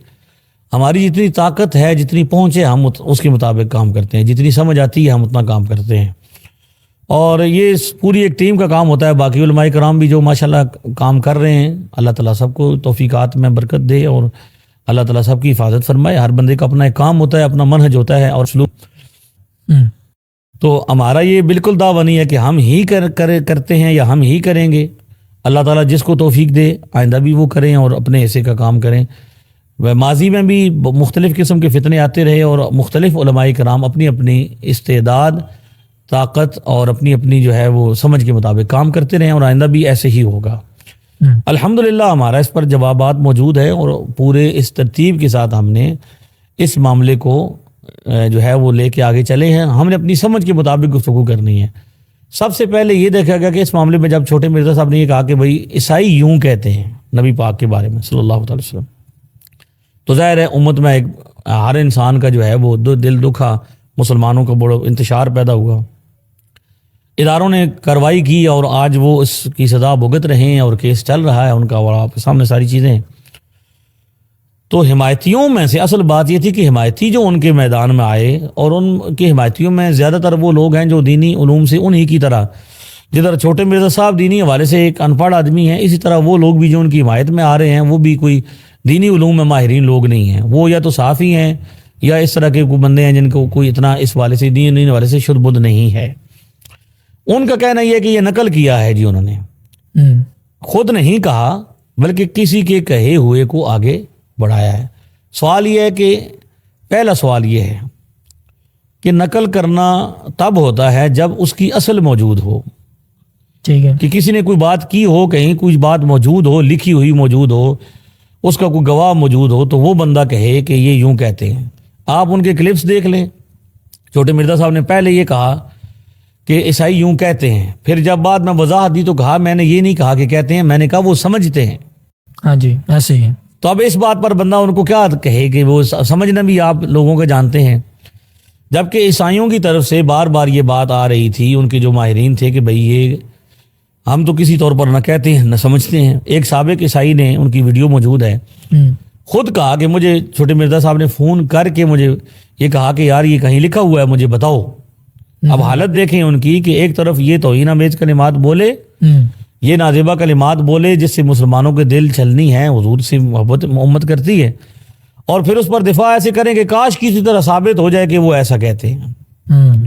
ہماری جتنی طاقت ہے، جتنی پہنچ ہے، ہم اس کے مطابق کام کرتے ہیں، جتنی سمجھ آتی ہے ہم اتنا کام کرتے ہیں، اور یہ پوری ایک ٹیم کا کام ہوتا ہے۔ باقی علماء کرام بھی جو ماشاءاللہ کام کر رہے ہیں، اللہ تعالیٰ سب کو توفیقات میں برکت دے اور اللہ تعالیٰ سب کی حفاظت فرمائے۔ ہر بندے کا اپنا ایک کام ہوتا ہے، اپنا منہج ہوتا ہے اور سلوک۔ تو ہمارا یہ بالکل دعویٰ نہیں ہے کہ ہم ہی کرتے ہیں یا ہم ہی کریں گے، اللہ تعالیٰ جس کو توفیق دے آئندہ بھی وہ کریں اور اپنے حصے کا کام کریں۔ ماضی میں بھی مختلف قسم کے فتنے آتے رہے اور مختلف علماء کرام اپنی اپنی استعداد، طاقت اور اپنی جو ہے وہ سمجھ کے مطابق کام کرتے رہے، اور آئندہ بھی ایسے ہی ہوگا۔ الحمدللہ ہمارا اس پر جوابات موجود ہے، اور پورے اس ترتیب کے ساتھ ہم نے اس معاملے کو جو ہے وہ لے کے آگے چلے ہیں. ہم نے اپنی سمجھ کے مطابق گفتگو کرنی ہے. سب سے پہلے یہ دیکھا گیا کہ اس معاملے میں جب چھوٹے مرزا صاحب نے یہ کہا کہ بھائی عیسائی یوں کہتے ہیں نبی پاک کے بارے میں صلی اللہ تعالی وسلم, تو ظاہر ہے امت میں ایک ہر انسان کا جو ہے وہ دل دکھا, مسلمانوں کا بڑا انتشار پیدا ہوا. اداروں نے کارروائی کی اور آج وہ اس کی سزا بھگت رہے ہیں اور کیس چل رہا ہے ان کا, اور آپ کے سامنے ساری چیزیں ہیں. تو حمایتیوں میں سے اصل بات یہ تھی کہ حمایتی جو ان کے میدان میں آئے, اور ان کے حمایتیوں میں زیادہ تر وہ لوگ ہیں جو دینی علوم سے انہی کی طرح, جدھر چھوٹے مرزا صاحب دینی حوالے سے ایک ان پڑھ آدمی ہیں, اسی طرح وہ لوگ بھی جو ان کی حمایت میں آ رہے ہیں وہ بھی کوئی دینی علوم میں ماہرین لوگ نہیں ہیں. وہ یا تو صحافی ہیں یا اس طرح کے کوئی بندے ہیں جن کو کوئی اتنا اس والے سے دینی حوالے سے شد بدھ نہیں ہے. ان کا کہنا یہ ہے کہ یہ نقل کیا ہے جی, انہوں نے خود نہیں کہا بلکہ کسی کے کہے ہوئے کو آگے بڑھایا ہے. سوال یہ ہے کہ پہلا سوال یہ ہے کہ نقل کرنا تب ہوتا ہے جب اس کی اصل موجود ہو. ٹھیک ہے, کہ کسی نے کوئی بات کی ہو, کہیں کوئی بات موجود ہو, لکھی ہوئی موجود ہو, اس کا کوئی گواہ موجود ہو, تو وہ بندہ کہے کہ یہ یوں کہتے ہیں. آپ ان کے کلپس دیکھ لیں. چھوٹے مرزا صاحب نے پہلے یہ کہا کہ عیسائی یوں کہتے ہیں, پھر جب بعد میں وضاحت دی تو کہا میں نے یہ نہیں کہا کہ کہتے ہیں, میں نے کہا وہ سمجھتے ہیں. ہاں جی ایسے ہی. تو اب اس بات پر بندہ ان کو کیا کہے کہ وہ سمجھنا بھی آپ لوگوں کے جانتے ہیں. جبکہ عیسائیوں کی طرف سے بار بار یہ بات آ رہی تھی, ان کے جو ماہرین تھے, کہ بھئی یہ ہم تو کسی طور پر نہ کہتے ہیں نہ سمجھتے ہیں. ایک سابق عیسائی نے, ان کی ویڈیو موجود ہے, خود کہا کہ مجھے چھوٹے مرزا صاحب نے فون کر کے مجھے یہ کہا کہ یار یہ کہیں لکھا ہوا ہے مجھے بتاؤ. اب حالت دیکھیں ان کی کہ ایک طرف یہ توہین آمیز کلمات بولے, یہ نازیبہ کلمات بولے جس سے مسلمانوں کے دل چلنی ہے, حضور سے محبت امت کرتی ہے, اور پھر اس پر دفاع ایسے کریں کہ کاش کسی طرح ثابت ہو جائے کہ وہ ایسا کہتے ہیں.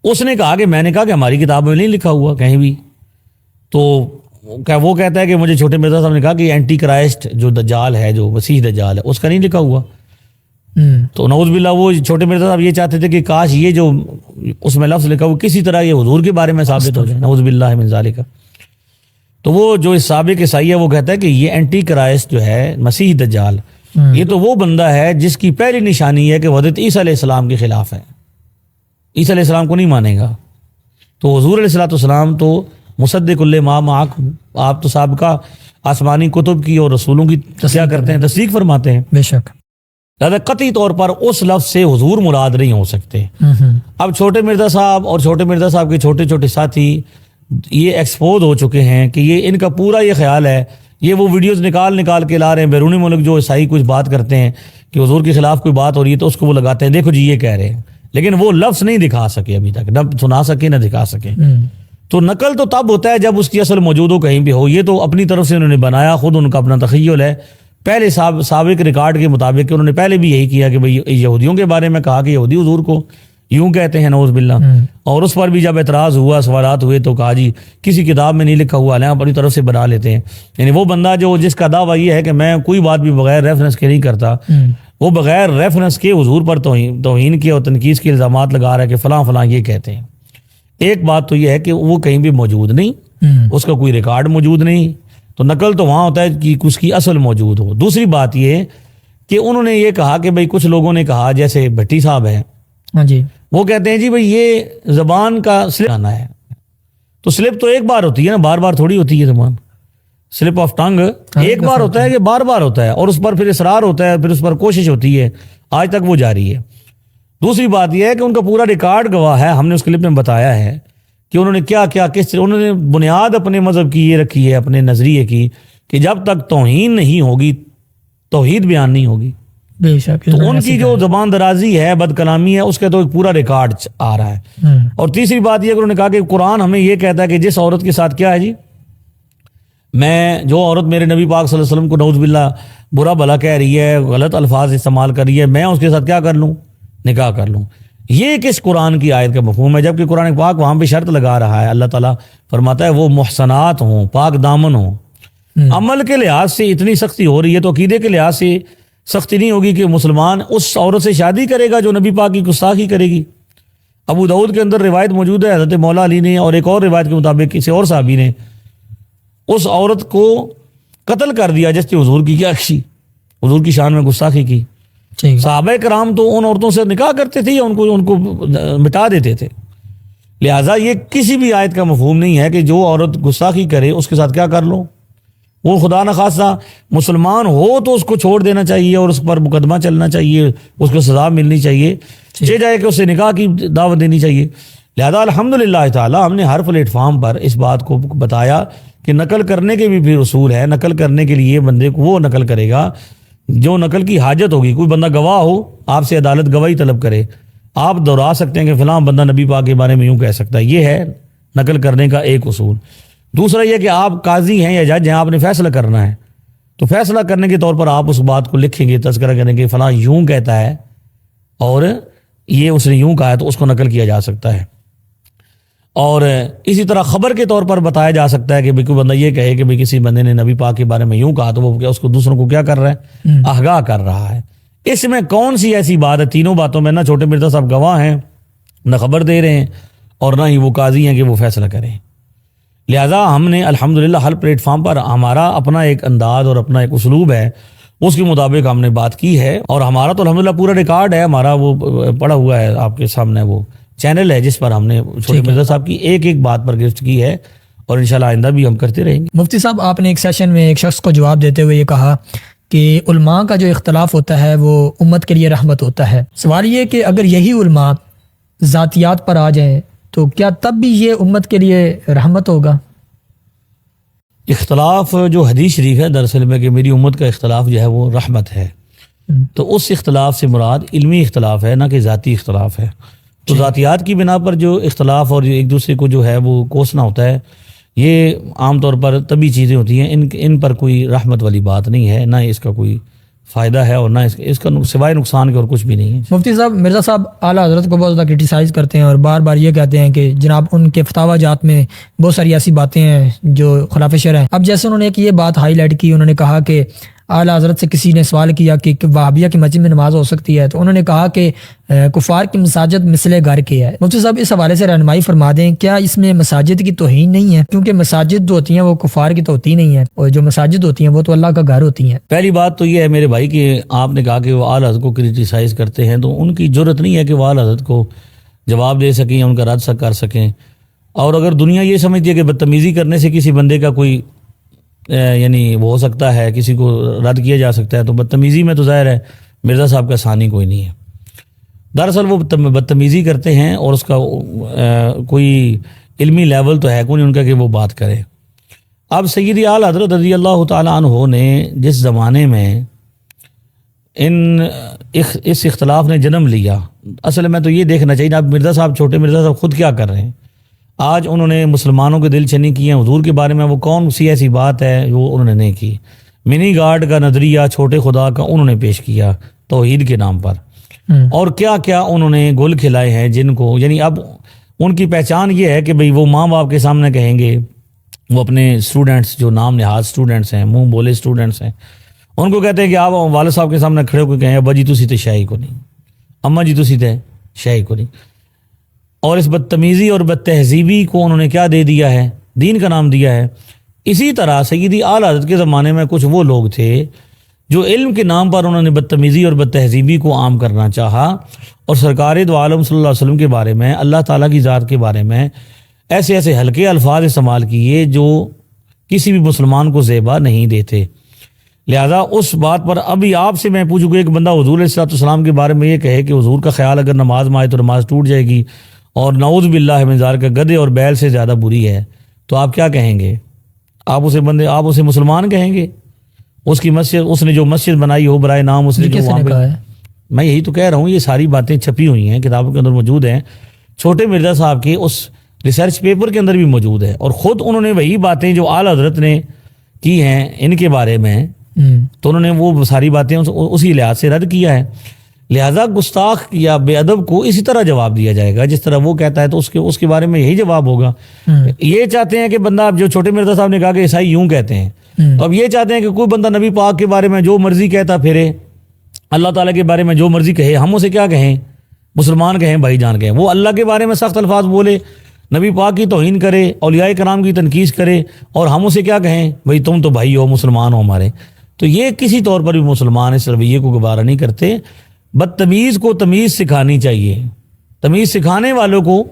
اس نے کہا کہ میں نے کہا کہ ہماری کتاب میں نہیں لکھا ہوا کہیں بھی. تو وہ کہتا ہے کہ مجھے چھوٹے مرزا صاحب نے کہا کہ اینٹی کرائسٹ جو دجال ہے, جو مسیح دجال ہے, اس کا نہیں لکھا ہوا. تو نعوذ باللہ وہ چھوٹے مرزا صاحب یہ چاہتے تھے کہ کاش یہ جو اس میں لفظ لکھا ہوا کسی طرح یہ حضور کے بارے میں ثابت ہو جائے, نعوذ باللہ من ذالک. تو وہ جو اس سابق عیسائی ہے وہ کہتا ہے کہ یہ اینٹی کرائسٹ جو ہے مسیح دجال, یہ تو وہ بندہ ہے جس کی پہلی نشانی ہے کہ وہ حضرت عیسیٰ علیہ السلام کے خلاف ہے, عیسیٰ علیہ السلام کو نہیں مانے گا. تو حضور علیہ السلام تو مصدق ما معکم, آپ تو سابقہ آسمانی کتب کی اور رسولوں کی کیا کرتے ہیں, تصدیق فرماتے ہیں. بے شک. لہذا قطعی طور پر اس لفظ سے حضور مراد نہیں ہو سکتے. اب چھوٹے مرزا صاحب اور چھوٹے مرزا صاحب کے چھوٹے چھوٹے ساتھی یہ ایکسپوز ہو چکے ہیں کہ یہ ان کا پورا یہ خیال ہے, یہ وہ ویڈیوز نکال کے لا رہے ہیں بیرونی ملک, جو عیسائی کچھ بات کرتے ہیں کہ حضور کے خلاف کوئی بات ہو رہی ہے تو اس کو وہ لگاتے ہیں دیکھو جی یہ کہہ رہے ہیں, لیکن وہ لفظ نہیں دکھا سکے ابھی تک, نہ سنا سکے نہ دکھا سکے. تو نقل تو تب ہوتا ہے جب اس کی اصل موجود ہو کہیں بھی ہو. یہ تو اپنی طرف سے انہوں نے بنایا, خود ان کا اپنا تخیل ہے. پہلے سابق ریکارڈ کے مطابق کہ انہوں نے پہلے بھی یہی کیا کہ بھئی یہودیوں کے بارے میں کہا کہ یہودی حضور کو یوں کہتے ہیں نعوذ باللہ, اور اس پر بھی جب اعتراض ہوا, سوالات ہوئے, تو کہا جی کسی کتاب میں نہیں لکھا ہوا ہے, اپنی طرف سے بنا لیتے ہیں. یعنی وہ بندہ جو جس کا دعویٰ یہ ہے کہ میں کوئی بات بھی بغیر ریفرنس کے نہیں کرتا, وہ بغیر ریفرنس کے حضور پر توہین کے اور تنقید کے الزامات لگا رہا ہے کہ فلاں فلاں یہ کہتے ہیں. ایک بات تو یہ ہے کہ وہ کہیں بھی موجود نہیں, اس کا کوئی ریکارڈ موجود نہیں, تو نقل تو وہاں ہوتا ہے کہ اس کی اصل موجود ہو. دوسری بات یہ کہ انہوں نے یہ کہا کہ بھئی کچھ لوگوں نے کہا, جیسے بھٹی صاحب ہیں, جی وہ کہتے ہیں جی بھئی یہ زبان کا سلپ آنا ہے. تو سلپ تو ایک بار ہوتی ہے نا, بار بار تھوڑی ہوتی ہے زبان. سلپ آف ٹنگ ایک بار ہوتا ہے کہ بار بار ہوتا ہے, اور اس پر پھر اصرار ہوتا ہے, پھر اس پر کوشش ہوتی ہے, آج تک وہ جاری ہے. دوسری بات یہ ہے کہ ان کا پورا ریکارڈ گواہ ہے, ہم نے اس کلپ میں بتایا ہے کہ انہوں نے کیا کیا کس طرح انہوں نے بنیاد اپنے مذہب کی یہ رکھی ہے, اپنے نظریے کی, کہ جب تک توہین نہیں ہوگی توحید بیان نہیں ہوگی. بے شک. تو ان کی جو زبان درازی ہے, بد کلامی ہے, اس کا تو ایک پورا ریکارڈ آ رہا ہے. اور تیسری بات یہ کہ انہوں نے کہا کہ قرآن ہمیں یہ کہتا ہے کہ جس عورت کے ساتھ کیا ہے جی, میں جو عورت میرے نبی پاک صلی اللہ علیہ وسلم کو نعوذ باللہ برا بھلا کہہ رہی ہے, غلط الفاظ استعمال کر رہی ہے, میں اس کے ساتھ کیا کر لوں, نکاح کر لوں. یہ کس قرآن کی آیت کا مفہوم ہے؟ جبکہ قرآن پاک وہاں پہ شرط لگا رہا ہے, اللہ تعالیٰ فرماتا ہے وہ محسنات ہوں, پاک دامن ہوں. عمل کے لحاظ سے اتنی سختی ہو رہی ہے, تو عقیدے کے لحاظ سے سختی نہیں ہوگی کہ مسلمان اس عورت سے شادی کرے گا جو نبی پاک کی گستاخی کرے گی. ابو داؤد کے اندر روایت موجود ہے, حضرت مولا علی نے اور ایک اور روایت کے مطابق کسی اور صحابی نے اس عورت کو قتل کر دیا جس نے حضور کی کیا حضور کی شان میں گستاخی کی. ٹھیک ہے۔ صحابہ کرام تو ان عورتوں سے نکاح کرتے تھے یا ان کو مٹا دیتے تھے. لہٰذا یہ کسی بھی آیت کا مفہوم نہیں ہے کہ جو عورت گستاخی کرے اس کے ساتھ کیا کر لو. وہ خدا نخواستہ مسلمان ہو تو اس کو چھوڑ دینا چاہیے اور اس پر مقدمہ چلنا چاہیے, اس کو سزا ملنی چاہیے, چاہے جائے کہ اسے نکاح کی دعوت دینی چاہیے. لہذا الحمدللہ تعالی ہم نے ہر پلیٹ فارم پر اس بات کو بتایا کہ نقل کرنے کے بھی اصول ہے. نقل کرنے کے لیے بندے کو وہ نقل کرے گا جو نقل کی حاجت ہوگی. کوئی بندہ گواہ ہو, آپ سے عدالت گواہی طلب کرے, آپ دہرا سکتے ہیں کہ فلاں بندہ نبی پاک کے بارے میں یوں کہہ سکتا ہے. یہ ہے نقل کرنے کا ایک اصول. دوسرا یہ کہ آپ قاضی ہیں یا جج ہیں, آپ نے فیصلہ کرنا ہے, تو فیصلہ کرنے کے طور پر آپ اس بات کو لکھیں گے, تذکرہ کریں گے فلاں یوں کہتا ہے اور یہ اس نے یوں کہا ہے, تو اس کو نقل کیا جا سکتا ہے. اور اسی طرح خبر کے طور پر بتایا جا سکتا ہے کہ کوئی بندہ یہ کہے کہ کسی بندے نے نبی پاک کے بارے میں یوں کہا, تو وہ اس کو دوسروں کو کیا کر رہا ہے, آگاہ کر رہا ہے. اس میں کون سی ایسی بات ہے؟ تینوں باتوں میں نہ چھوٹے مرزا صاحب گواہ ہیں, نہ خبر دے رہے ہیں, اور نہ ہی وہ قاضی ہیں کہ وہ فیصلہ کریں. لہذا ہم نے الحمدللہ ہر پلیٹ فارم پر ہمارا اپنا ایک انداز اور اپنا ایک اسلوب ہے, اس کے مطابق ہم نے بات کی ہے. اور ہمارا تو الحمدللہ پورا ریکارڈ ہے, ہمارا وہ پڑا ہوا ہے آپ کے سامنے, وہ چینل ہے جس پر ہم نے چھوٹے مرزا صاحب کی ایک ایک بات پر گرفت کی ہے, اور انشاءاللہ آئندہ بھی ہم کرتے رہیں گے. مفتی صاحب, آپ نے ایک سیشن میں ایک شخص کو جواب دیتے ہوئے یہ کہا کہ علماء کا جو اختلاف ہوتا ہے وہ امت کے لیے رحمت ہوتا ہے. سوال یہ کہ اگر یہی علماء ذاتیات پر آ جائیں تو کیا تب بھی یہ امت کے لیے رحمت ہوگا؟ اختلاف جو حدیث شریف ہے دراصل میں کہ میری امت کا اختلاف جو ہے وہ رحمت ہے, تو اس اختلاف سے مراد علمی اختلاف ہے, نہ کہ ذاتی اختلاف ہے. تو ذاتیات کی بنا پر جو اختلاف اور ایک دوسرے کو جو ہے وہ کوسنا ہوتا ہے, یہ عام طور پر طبی چیزیں ہوتی ہیں, ان پر کوئی رحمت والی بات نہیں ہے, نہ اس کا کوئی فائدہ ہے اور نہ اس کا سوائے نقصان کے اور کچھ بھی نہیں ہے. مفتی صاحب, مرزا صاحب اعلیٰ حضرت کو بہت زیادہ کرٹیسائز کرتے ہیں اور بار بار یہ کہتے ہیں کہ جناب ان کے فتاوی جات میں بہت ساری ایسی باتیں ہیں جو خلاف شرع ہیں. اب جیسے انہوں نے ایک یہ بات ہائی لائٹ کی, انہوں نے کہا کہ اعلیٰ حضرت سے کسی نے سوال کیا کہ وہابیہ کی مسجد میں نماز ہو سکتی ہے, تو انہوں نے کہا کہ کفار کی مساجد مثل گھر کے ہے. مفتی صاحب اس حوالے سے رہنمائی فرما دیں, کیا اس میں مساجد کی توہین نہیں ہے؟ کیونکہ مساجد جو ہوتی ہیں وہ کفار کی تو ہوتی نہیں ہے, اور جو مساجد ہوتی ہیں وہ تو اللہ کا گھر ہوتی ہیں. پہلی بات تو یہ ہے میرے بھائی کہ آپ نے کہا کہ وہ اعلیٰ حضرت کو کرٹیسائز کرتے ہیں, تو ان کی جرت نہیں ہے کہ وہ اعلیٰ حضرت کو جواب دے سکیں یا ان کا رد کر سکیں. اور اگر دنیا یہ سمجھتی ہے کہ بدتمیزی کرنے سے کسی بندے کا کوئی یعنی وہ ہو سکتا ہے, کسی کو رد کیا جا سکتا ہے, تو بدتمیزی میں تو ظاہر ہے مرزا صاحب کا ثانی کوئی نہیں ہے. دراصل وہ بدتمیزی کرتے ہیں اور اس کا کوئی علمی لیول تو ہے کوئی ان کا کہ وہ بات کرے. اب سیدی اعلیٰ حضرت رضی اللہ تعالیٰ عنہ نے جس زمانے میں اس اختلاف نے جنم لیا, اصل میں تو یہ دیکھنا چاہیے. اب مرزا صاحب, چھوٹے مرزا صاحب خود کیا کر رہے ہیں؟ آج انہوں نے مسلمانوں کے دل چنی کی ہیں حضور کے بارے میں. وہ کون سی ایسی بات ہے جو انہوں نے نہیں کی؟ منی گاڈ کا نظریہ چھوٹے خدا کا انہوں نے پیش کیا توحید کے نام پر, اور کیا کیا انہوں نے گل کھلائے ہیں جن کو, یعنی اب ان کی پہچان یہ ہے کہ بھئی وہ ماں باپ کے سامنے کہیں گے, وہ اپنے اسٹوڈنٹس جو نام نہاد اسٹوڈنٹس ہیں, منہ بولے اسٹوڈنٹس ہیں, ان کو کہتے ہیں کہ آپ والد صاحب کے سامنے کھڑے ہو کے کہیں ابا جی تسی تے شاہی کو نہیں, اماں جی تسی تے شاہی کو نہیں. اور اس بدتمیزی اور بد تہذیبی کو انہوں نے کیا دے دیا ہے؟ دین کا نام دیا ہے. اسی طرح سیدی اعلیٰ حضرت کے زمانے میں کچھ وہ لوگ تھے جو علم کے نام پر انہوں نے بدتمیزی اور بد تہذیبی کو عام کرنا چاہا, اور سرکار دو عالم صلی اللہ علیہ وسلم کے بارے میں, اللہ تعالیٰ کی ذات کے بارے میں ایسے ایسے ہلکے الفاظ استعمال کیے جو کسی بھی مسلمان کو زیبا نہیں دیتے. لہذا اس بات پر ابھی آپ سے میں پوچھوں کہ ایک بندہ حضور علیہ السلام کے بارے میں یہ کہے کہ حضور کا خیال اگر نماز میں آئے تو نماز ٹوٹ جائے گی, اور نعوذ باللہ من ذالک گدھے اور بیل سے زیادہ بری ہے, تو آپ کیا کہیں گے؟ آپ اسے مسلمان کہیں گے؟ اس کی مسجد, اس نے جو مسجد بنائی ہو برائے نام, اس نے جو وہاں پہ, میں یہی تو کہہ رہا ہوں, یہ ساری باتیں چھپی ہوئی ہیں کتابوں کے اندر موجود ہیں. چھوٹے مرزا صاحب کے اس ریسرچ پیپر کے اندر بھی موجود ہے, اور خود انہوں نے وہی باتیں جو اعلیٰ حضرت نے کی ہیں ان کے بارے میں, تو انہوں نے وہ ساری باتیں اسی لحاظ سے رد کیا ہے. لہذا گستاخ یا بے ادب کو اسی طرح جواب دیا جائے گا جس طرح وہ کہتا ہے, تو اس کے بارے میں یہی جواب ہوگا. یہ چاہتے ہیں کہ بندہ, اب جو چھوٹے مرزا صاحب نے کہا کہ عیسائی یوں کہتے ہیں, تو اب یہ چاہتے ہیں کہ کوئی بندہ نبی پاک کے بارے میں جو مرضی کہتا پھرے, اللہ تعالیٰ کے بارے میں جو مرضی کہے, ہم اسے کیا کہیں؟ مسلمان کہیں, بھائی جان کہیں. وہ اللہ کے بارے میں سخت الفاظ بولے, نبی پاک کی توہین کرے, اولیاء کرام کی تنقید کرے, اور ہم اسے کیا کہیں؟ بھئی تم تو بھائی ہو, مسلمان ہو ہمارے. تو یہ کسی طور پر بھی مسلمان اس رویے کو گوارا نہیں کرتے. بدتمیز کو تمیز سکھانی چاہیے. تمیز سکھانے والوں کو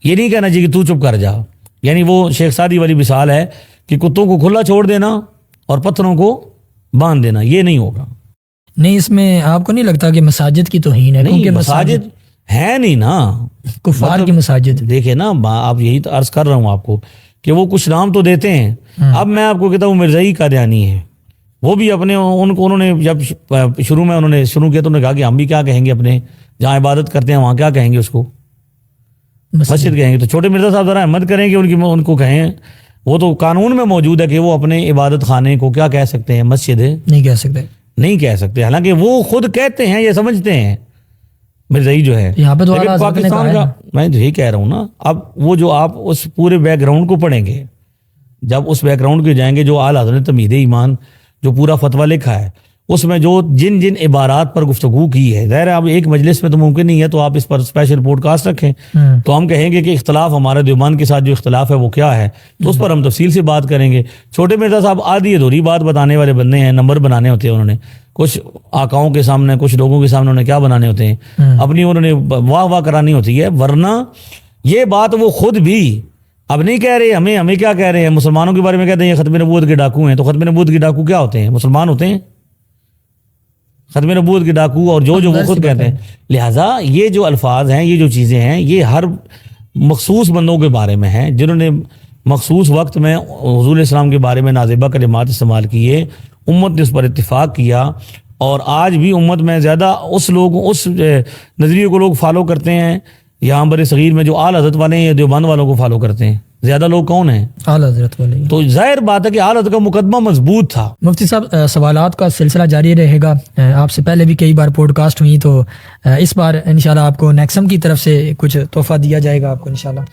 یہ نہیں کہنا چاہیے کہ تو چپ کر جا. یعنی وہ شیخ سعدی والی مثال ہے کہ کتوں کو کھلا چھوڑ دینا اور پتھروں کو باندھ دینا, یہ نہیں ہوگا. نہیں, اس میں آپ کو نہیں لگتا کہ مساجد کی توہین ہے؟ نہیں, مساجد ہے نہیں نا, کفار کی مساجد. دیکھیں نا, آپ یہی تو عرض کر رہا ہوں آپ کو کہ وہ کچھ نام تو دیتے ہیں. اب میں آپ کو کہتا ہوں مرزائی قادیانی ہے, وہ بھی اپنے انہوں نے جب شروع میں انہوں نے شروع کیا تو انہوں نے کہا کہ ہم بھی کیا کہیں گے, اپنے جہاں عبادت کرتے ہیں وہاں کیا کہیں گے, اس کو مسجد کہیں گے. تو چھوٹے مرزا صاحب ذرا ہمت کریں کہ ان کو کہیں, وہ تو قانون میں موجود ہے کہ وہ اپنے عبادت خانے کو کیا کہہ سکتے ہیں, مسجد نہیں کہہ سکتے. حالانکہ وہ خود کہتے ہیں, یہ سمجھتے ہیں مرزائی جو ہے. یہاں پہ تو پاکستان کا میں یہی کہہ رہا ہوں نا. اب وہ جو آپ اس پورے بیک گراؤنڈ کو پڑھیں گے, جب اس بیک گراؤنڈ کے جائیں گے, جو اعلیٰ حضرت تمہید ایمان جو پورا فتویٰ لکھا ہے, اس میں جو جن عبارات پر گفتگو کی ہے, ظاہر ہے اب ایک مجلس میں تو ممکن نہیں ہے, تو آپ اس پر اسپیشل پوڈ کاسٹ رکھیں تو ہم کہیں گے کہ اختلاف ہمارے دیوبند کے ساتھ جو اختلاف ہے وہ کیا ہے, تو اس پر ہم تفصیل سے بات کریں گے. چھوٹے مرزا صاحب آدھی ادھوری بات بتانے والے بندے ہیں, نمبر بنانے ہوتے ہیں انہوں نے, کچھ آقاؤں کے سامنے, کچھ لوگوں کے سامنے انہوں نے کیا بنانے ہوتے ہیں, اپنی انہوں نے واہ واہ کرانی ہوتی ہے. ورنہ یہ بات وہ خود بھی اب نہیں کہہ رہے, ہمیں کیا کہہ رہے ہیں, مسلمانوں کے بارے میں کہتے ہیں یہ ختم نبوت کے ڈاکو ہیں. تو ختم نبوت کے ڈاکو کیا ہوتے ہیں, مسلمان ہوتے ہیں ختم نبوت کے ڈاکو, اور جو وہ خود کہتے ہیں. لہٰذا یہ جو الفاظ ہیں, یہ جو چیزیں ہیں, یہ ہر مخصوص بندوں کے بارے میں ہیں جنہوں نے مخصوص وقت میں حضور علیہ السلام کے بارے میں نازیبہ کلمات استعمال کیے. امت نے اس پر اتفاق کیا, اور آج بھی امت میں زیادہ اس نظریے کو لوگ فالو کرتے ہیں یہاں بر صغیر میں, جو آل حضرت والے ہیں یا دیوبند والوں کو فالو کرتے ہیں. زیادہ لوگ کون ہیں, آل حضرت والے. تو ظاہر بات ہے کہ آل حضرت کا مقدمہ مضبوط تھا. مفتی صاحب, سوالات کا سلسلہ جاری رہے گا. آپ سے پہلے بھی کئی بار پوڈ کاسٹ ہوئی, تو اس بار انشاءاللہ آپ کو نیکسم کی طرف سے کچھ تحفہ دیا جائے گا آپ کو انشاءاللہ,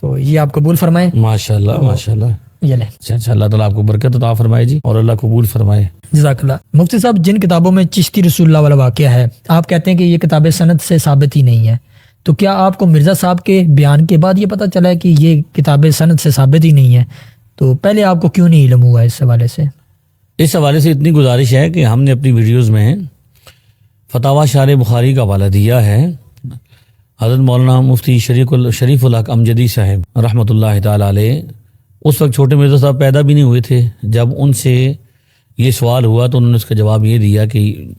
تو یہ آپ قبول فرمائیں. ماشاءاللہ ماشاءاللہ. یہ لیں. اچھا, اللہ تعالیٰ آپ کو برکت عطا فرمائے جی, اور اللہ قبول فرمائے. جزاک اللہ. مفتی صاحب, جن کتابوں میں چشتی رسول اللہ والا واقعہ ہے, آپ کہتے ہیں کہ یہ کتابیں سند سے ثابت ہی نہیں ہے, تو کیا آپ کو مرزا صاحب کے بیان کے بعد یہ پتہ چلا ہے کہ یہ کتابیں سند سے ثابت ہی نہیں ہیں, تو پہلے آپ کو کیوں نہیں علم ہوا اس حوالے سے؟ اس حوالے سے اتنی گزارش ہے کہ ہم نے اپنی ویڈیوز میں فتاوی شارح بخاری کا حوالہ دیا ہے. حضرت مولانا مفتی شریف الحق امجدی صاحب رحمۃ اللہ تعالیٰ علیہ, اس وقت چھوٹے مرزا صاحب پیدا بھی نہیں ہوئے تھے. جب ان سے یہ سوال ہوا تو انہوں نے اس کا جواب یہ دیا کہ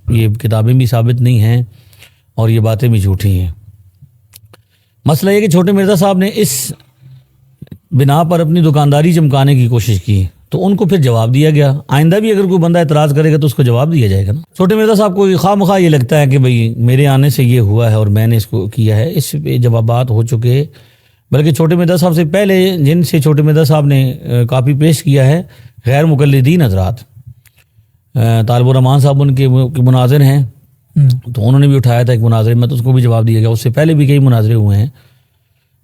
یہ کتابیں بھی ثابت نہیں ہیں اور یہ باتیں بھی جھوٹی ہیں. مسئلہ یہ کہ چھوٹے مرزا صاحب نے اس بنا پر اپنی دکانداری چمکانے کی کوشش کی, تو ان کو پھر جواب دیا گیا. آئندہ بھی اگر کوئی بندہ اعتراض کرے گا تو اس کو جواب دیا جائے گا نا. چھوٹے مرزا صاحب کو خواہ مخواہ یہ لگتا ہے کہ بھئی میرے آنے سے یہ ہوا ہے اور میں نے اس کو کیا ہے. اس پہ جوابات ہو چکے, بلکہ چھوٹے مرزا صاحب سے پہلے جن سے چھوٹے مرزا صاحب نے کاپی پیش کیا ہے, غیر مقلدین حضرات, طالب الرحمان صاحب ان کے مناظر ہیں, تو انہوں نے بھی اٹھایا تھا ایک مناظرے میں, تو اس کو بھی جواب دیا گیا. اس سے پہلے بھی کئی مناظرے ہوئے ہیں,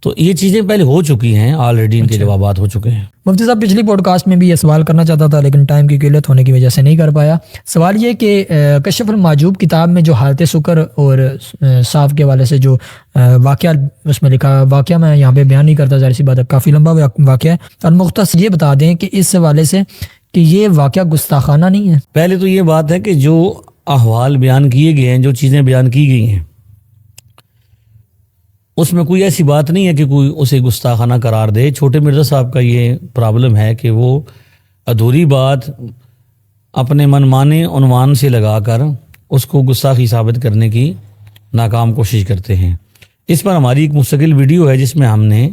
تو یہ چیزیں پہلے ہو چکی ہیں, آلریڈی ان کے جوابات ہو چکے ہیں. مفتی صاحب, پچھلی پوڈ کاسٹ میں بھی یہ سوال کرنا چاہتا تھا لیکن ٹائم کی قلت ہونے کی وجہ سے نہیں کر پایا. سوال یہ کہ کشف المحجوب کتاب میں جو حالت سکر اور صاف کے حوالے سے جو واقعہ اس میں لکھا, واقعہ میں یہاں پہ بیان نہیں کرتا, ظاہر سی بات ہے کافی لمبا واقعہ ہے, اور مختصر یہ بتا دیں کہ اس حوالے سے کہ یہ واقعہ گستاخانہ نہیں ہے. پہلے تو یہ بات ہے کہ جو احوال بیان کیے گئے ہیں, جو چیزیں بیان کی گئی ہیں, اس میں کوئی ایسی بات نہیں ہے کہ کوئی اسے گستاخانہ قرار دے. چھوٹے مرزا صاحب کا یہ پرابلم ہے کہ وہ ادھوری بات اپنے من مانے عنوان سے لگا کر اس کو گستاخی ثابت کرنے کی ناکام کوشش کرتے ہیں. اس پر ہماری ایک مستقل ویڈیو ہے جس میں ہم نے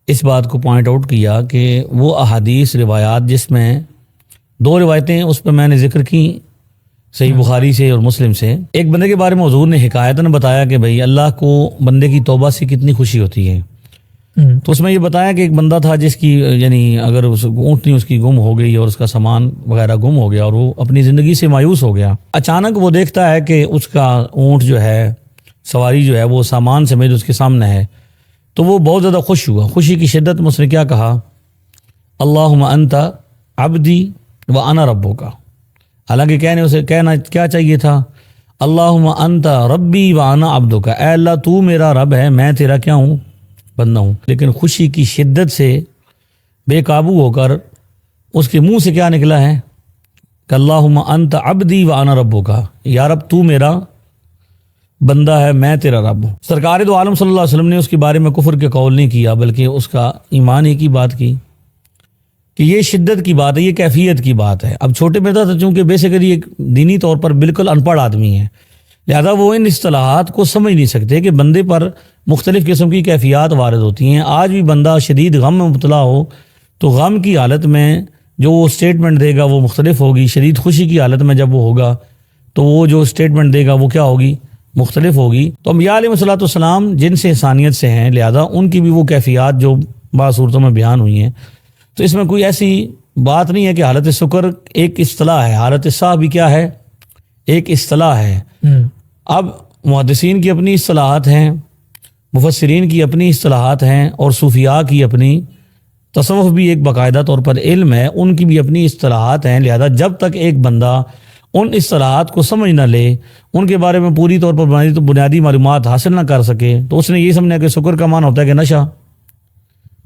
اس بات کو پوائنٹ آؤٹ کیا کہ وہ احادیث روایات, جس میں 2 روایتیں اس پہ میں نے ذکر کی صحیح بخاری سے اور مسلم سے. ایک بندے کے بارے میں حضور نے حکایتاً بتایا کہ بھئی اللہ کو بندے کی توبہ سے کتنی خوشی ہوتی ہے. تو اس میں یہ بتایا کہ ایک بندہ تھا جس کی یعنی اگر اونٹنی اس کی گم ہو گئی اور اس کا سامان وغیرہ گم ہو گیا اور وہ اپنی زندگی سے مایوس ہو گیا. اچانک وہ دیکھتا ہے کہ اس کا اونٹ جو ہے, سواری جو ہے, وہ سامان سمیت اس کے سامنے ہے. تو وہ بہت زیادہ خوش ہوا. خوشی کی شدت میں اس نے کیا کہا, اللہم انت عبدی و انا ربک. حالانکہ کہنا کیا چاہیے تھا, اللہم انت ربی و انا عبدک, اے اللہ تو میرا رب ہے, میں تیرا کیا ہوں, بندہ ہوں. لیکن خوشی کی شدت سے بے قابو ہو کر اس کے منہ سے کیا نکلا ہے کہ اللہم انت عبدی و انا ربک, یا رب تو میرا بندہ ہے میں تیرا رب ہوں. سرکار دو عالم صلی اللہ علیہ وسلم نے اس کے بارے میں کفر کے قول نہیں کیا، بلکہ اس کا ایمان ہی کی بات کی کہ یہ شدت کی بات ہے، یہ کیفیت کی بات ہے. اب چھوٹے مرزا تو چونکہ بیسیکلی ایک دینی طور پر بالکل ان پڑھ آدمی ہے، لہذا وہ ان اصطلاحات کو سمجھ نہیں سکتے کہ بندے پر مختلف قسم کی کیفیات وارد ہوتی ہیں. آج بھی بندہ شدید غم میں مبتلا ہو تو غم کی حالت میں جو وہ اسٹیٹمنٹ دے گا وہ مختلف ہوگی، شدید خوشی کی حالت میں جب وہ ہوگا تو وہ جو اسٹیٹمنٹ دے گا وہ کیا ہوگی، مختلف ہوگی. تو انبیاء علیہ الصلوۃ والسلام جن سے انسانیت سے ہیں، لہذا ان کی بھی وہ کیفیات جو بعض صورتوں میں بیان ہوئی ہیں. تو اس میں کوئی ایسی بات نہیں ہے کہ حالت سکر ایک اصطلاح ہے، حالت صاح بھی کیا ہے، ایک اصطلاح ہے. اب محدثین کی اپنی اصطلاحات ہیں، مفسرین کی اپنی اصطلاحات ہیں، اور صوفیاء کی اپنی، تصوف بھی ایک باقاعدہ طور پر علم ہے، ان کی بھی اپنی اصطلاحات ہیں. لہذا جب تک ایک بندہ ان اصطلاحات کو سمجھ نہ لے، ان کے بارے میں پوری طور پر بنیادی معلومات حاصل نہ کر سکے، تو اس نے یہ سمجھا کہ سکر کا معنی ہوتا ہے کہ نشہ.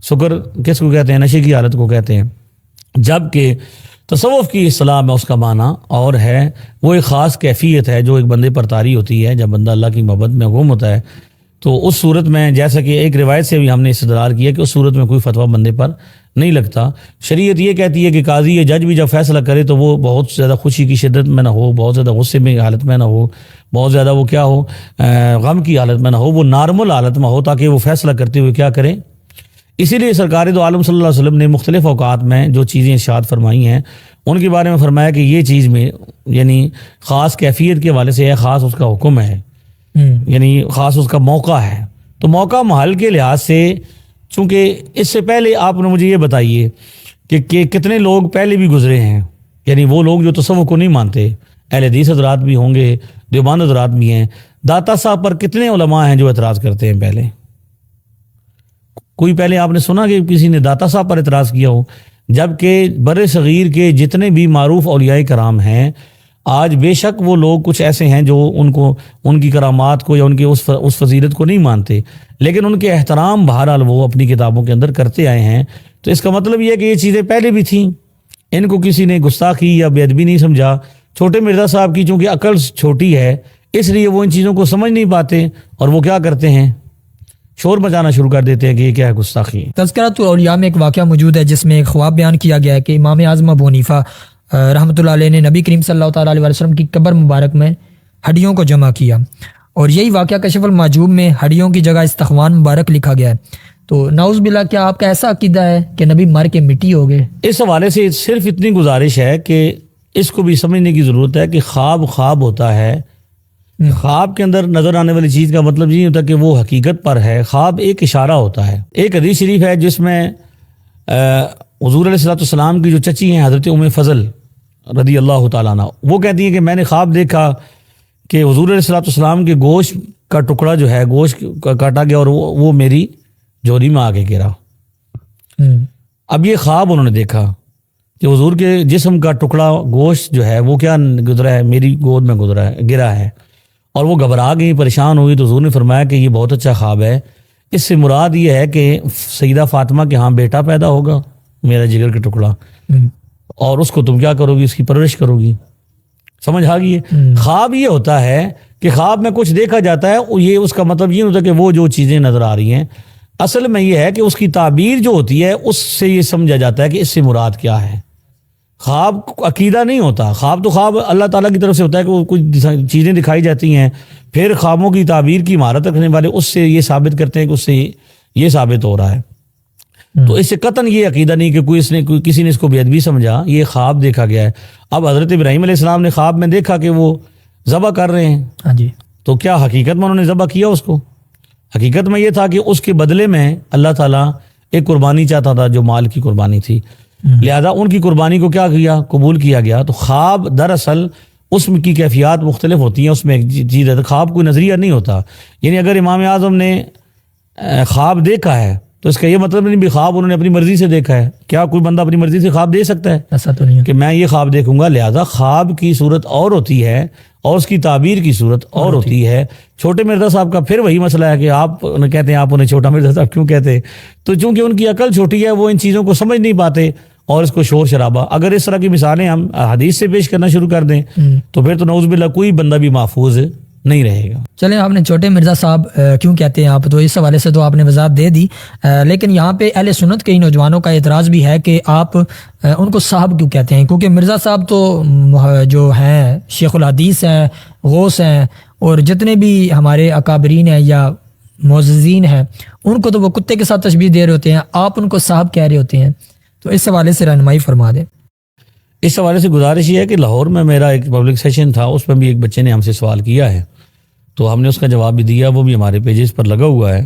سکر کس کو کہتے ہیں؟ نشے کی حالت کو کہتے ہیں. جبکہ تصوف کی اصطلاح میں اس کا معنی اور ہے، وہ ایک خاص کیفیت ہے جو ایک بندے پر طاری ہوتی ہے جب بندہ اللہ کی محبت میں گم ہوتا ہے. تو اس صورت میں جیسا کہ ایک روایت سے بھی ہم نے استدلال کیا کہ اس صورت میں کوئی فتویٰ بندے پر نہیں لگتا. شریعت یہ کہتی ہے کہ قاضی یا جج بھی جب فیصلہ کرے تو وہ بہت زیادہ خوشی کی شدت میں نہ ہو، بہت زیادہ غصے میں حالت میں نہ ہو، بہت زیادہ وہ کیا ہو، غم کی حالت میں نہ ہو، وہ نارمل حالت میں ہو، تاکہ وہ فیصلہ کرتے ہوئے کیا کرے. اسی لیے سرکار دو عالم صلی اللہ علیہ وسلم نے مختلف اوقات میں جو چیزیں ارشاد فرمائی ہیں ان کے بارے میں فرمایا کہ یہ چیز میں یعنی خاص کیفیت کے حوالے سے ہے، خاص اس کا حکم ہے، یعنی خاص اس کا موقع ہے. تو موقع محل کے لحاظ سے، چونکہ اس سے پہلے آپ نے مجھے یہ بتائیے کہ کتنے لوگ پہلے بھی گزرے ہیں، یعنی وہ لوگ جو تصوف کو نہیں مانتے، اہل حدیث حضرات بھی ہوں گے، دیوبند حضرات بھی ہیں. داتا صاحب پر کتنے علماء ہیں جو اعتراض کرتے ہیں؟ پہلے کوئی پہلے آپ نے سنا کہ کسی نے داتا صاحب پر اعتراض کیا ہو؟ جبکہ بر صغیر کے جتنے بھی معروف اولیاء کرام ہیں، آج بے شک وہ لوگ کچھ ایسے ہیں جو ان کی کرامات کو یا ان کی اس فضیلت کو نہیں مانتے، لیکن ان کے احترام بہرحال وہ اپنی کتابوں کے اندر کرتے آئے ہیں. تو اس کا مطلب یہ ہے کہ یہ چیزیں پہلے بھی تھیں، ان کو کسی نے گستاخی یا بے ادبی نہیں سمجھا. چھوٹے مرزا صاحب کی چونکہ عقل چھوٹی ہے، اس لیے وہ ان چیزوں کو سمجھ نہیں پاتے، اور وہ کیا کرتے ہیں، شور مچانا شروع کر دیتے ہیں کہ یہ کیا ہے، گستاخی. تذکرۃ الاولیاء میں ایک واقعہ موجود ہے جس میں ایک خواب بیان کیا گیا ہے کہ امام اعظم ابو حنیفہ رحمۃ اللہ علیہ نے نبی کریم صلی اللہ تعالیٰ علیہ وسلم کی قبر مبارک میں ہڈیوں کو جمع کیا، اور یہی واقعہ کشف المحجوب میں ہڈیوں کی جگہ استخوان مبارک لکھا گیا ہے. تو نعوذ باللہ، کیا آپ کا ایسا عقیدہ ہے کہ نبی مر کے مٹی ہو گئے؟ اس حوالے سے صرف اتنی گزارش ہے کہ اس کو بھی سمجھنے کی ضرورت ہے کہ خواب ہوتا ہے. خواب کے اندر نظر آنے والی چیز کا مطلب یہ نہیں ہوتا کہ وہ حقیقت پر ہے. خواب ایک اشارہ ہوتا ہے. ایک حدیث شریف ہے جس میں حضور علیہ السلام کی جو چچی ہیں حضرت ام فضل رضی اللہ تعالیٰ عنہ، وہ کہتی ہیں کہ میں نے خواب دیکھا کہ حضور علیہ السلام کے گوشت کا ٹکڑا جو ہے، گوشت کاٹا گیا اور وہ میری جھولی میں آگے گرا. اب یہ خواب انہوں نے دیکھا کہ حضور کے جسم کا ٹکڑا گوشت جو ہے وہ کیا گزرا ہے، میری گود میں گرا ہے، اور وہ گھبرا گئی، پریشان ہوئی. تو حضور نے فرمایا کہ یہ بہت اچھا خواب ہے، اس سے مراد یہ ہے کہ سیدہ فاطمہ کے ہاں بیٹا پیدا ہوگا، میرا جگر کا ٹکڑا، اور اس کو تم کیا کرو گی، اس کی پرورش کرو گی. سمجھ آ گئی ہے؟ خواب یہ ہوتا ہے کہ خواب میں کچھ دیکھا جاتا ہے، یہ اس کا مطلب یہ ہوتا ہے کہ وہ جو چیزیں نظر آ رہی ہیں اصل میں یہ ہے کہ اس کی تعبیر جو ہوتی ہے اس سے یہ سمجھا جاتا ہے کہ اس سے مراد کیا ہے. خواب عقیدہ نہیں ہوتا. خواب تو خواب اللہ تعالیٰ کی طرف سے ہوتا ہے کہ وہ کچھ چیزیں دکھائی جاتی ہیں، پھر خوابوں کی تعبیر کی مہارت رکھنے والے اس سے یہ ثابت کرتے ہیں کہ اس سے یہ ثابت ہو رہا ہے. تو اس سے قطعاً یہ عقیدہ نہیں کہ کسی نے اس کو بے ادبی سمجھا، یہ خواب دیکھا گیا ہے. اب حضرت ابراہیم علیہ السلام نے خواب میں دیکھا کہ وہ ذبح کر رہے ہیں. ہاں جی. تو کیا حقیقت میں انہوں نے ذبح کیا اس کو؟ حقیقت میں یہ تھا کہ اس کے بدلے میں اللہ تعالیٰ ایک قربانی چاہتا تھا جو مال کی قربانی تھی، لہذا ان کی قربانی کو کیا کیا، قبول کیا گیا. تو خواب دراصل اس کی کیفیات مختلف ہوتی ہیں، اس میں ایک چیز ہے، خواب کوئی نظریہ نہیں ہوتا. یعنی اگر امام اعظم نے خواب دیکھا ہے تو اس کا یہ مطلب نہیں بھی خواب انہوں نے اپنی مرضی سے دیکھا ہے. کیا کوئی بندہ اپنی مرضی سے خواب دے سکتا ہے؟ ایسا تو نہیں کہ میں یہ خواب دیکھوں گا. لہذا خواب کی صورت اور ہوتی ہے اور اس کی تعبیر کی صورت اور ہوتی ہے. چھوٹے مرزا صاحب کا پھر وہی مسئلہ ہے کہ آپ کہتے ہیں، آپ انہیں چھوٹا مرزا صاحب کیوں کہتے ہیں؟ تو چونکہ ان کی عقل چھوٹی ہے، وہ ان چیزوں کو سمجھ نہیں پاتے اور اس کو شور شرابہ. اگر اس طرح کی مثالیں ہم حدیث سے پیش کرنا شروع کر دیں تو پھر تو نعوذ باللہ کوئی بندہ بھی محفوظ نہیں رہے گا۔ چلیں، آپ نے چھوٹے مرزا صاحب کیوں کہتے ہیں آپ، تو اس حوالے سے تو آپ نے وضاحت دے دی، لیکن یہاں پہ اہل سنت کے نوجوانوں کا اعتراض بھی ہے کہ آپ ان کو صاحب کیوں کہتے ہیں، کیونکہ مرزا صاحب تو جو ہیں شیخ الحدیث ہیں، غوث ہیں، اور جتنے بھی ہمارے اکابرین ہیں یا معززین ہیں ان کو تو وہ کتے کے ساتھ تشبیہ دے رہے ہوتے ہیں، آپ ان کو صاحب کہہ رہے ہوتے ہیں، تو اس حوالے سے رہنمائی فرما دیں۔ اس حوالے سے گزارش یہ ہے کہ لاہور میں میرا ایک پبلک سیشن تھا، اس میں بھی ایک بچے نے ہم سے سوال کیا ہے، تو ہم نے اس کا جواب بھی دیا، وہ بھی ہمارے پیجز پر لگا ہوا ہے۔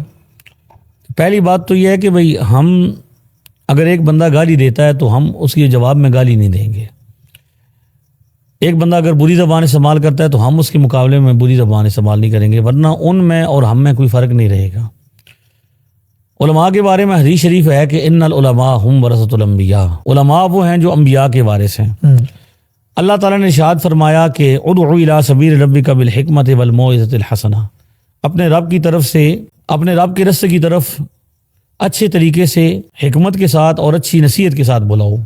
پہلی بات تو یہ ہے کہ بھئی ہم اگر ایک بندہ گالی دیتا ہے تو ہم اس کے جواب میں گالی نہیں دیں گے۔ ایک بندہ اگر بری زبان استعمال کرتا ہے تو ہم اس کے مقابلے میں بری زبان استعمال نہیں کریں گے، ورنہ ان میں اور ہم میں کوئی فرق نہیں رہے گا۔ علماء کے بارے میں حدیث شریف ہے کہ ان العلماء ہم ورثۃ الانبیاء، علماء وہ ہیں جو انبیاء کے وارث ہیں۔ اللہ تعالیٰ نے ارشاد فرمایا کہ ادعو الی سبیل ربک بالحکمت والموعظۃ الحسنہ، اپنے رب کی طرف سے، اپنے رب کے رستے کی طرف اچھے طریقے سے، حکمت کے ساتھ اور اچھی نصیحت کے ساتھ بلاؤ۔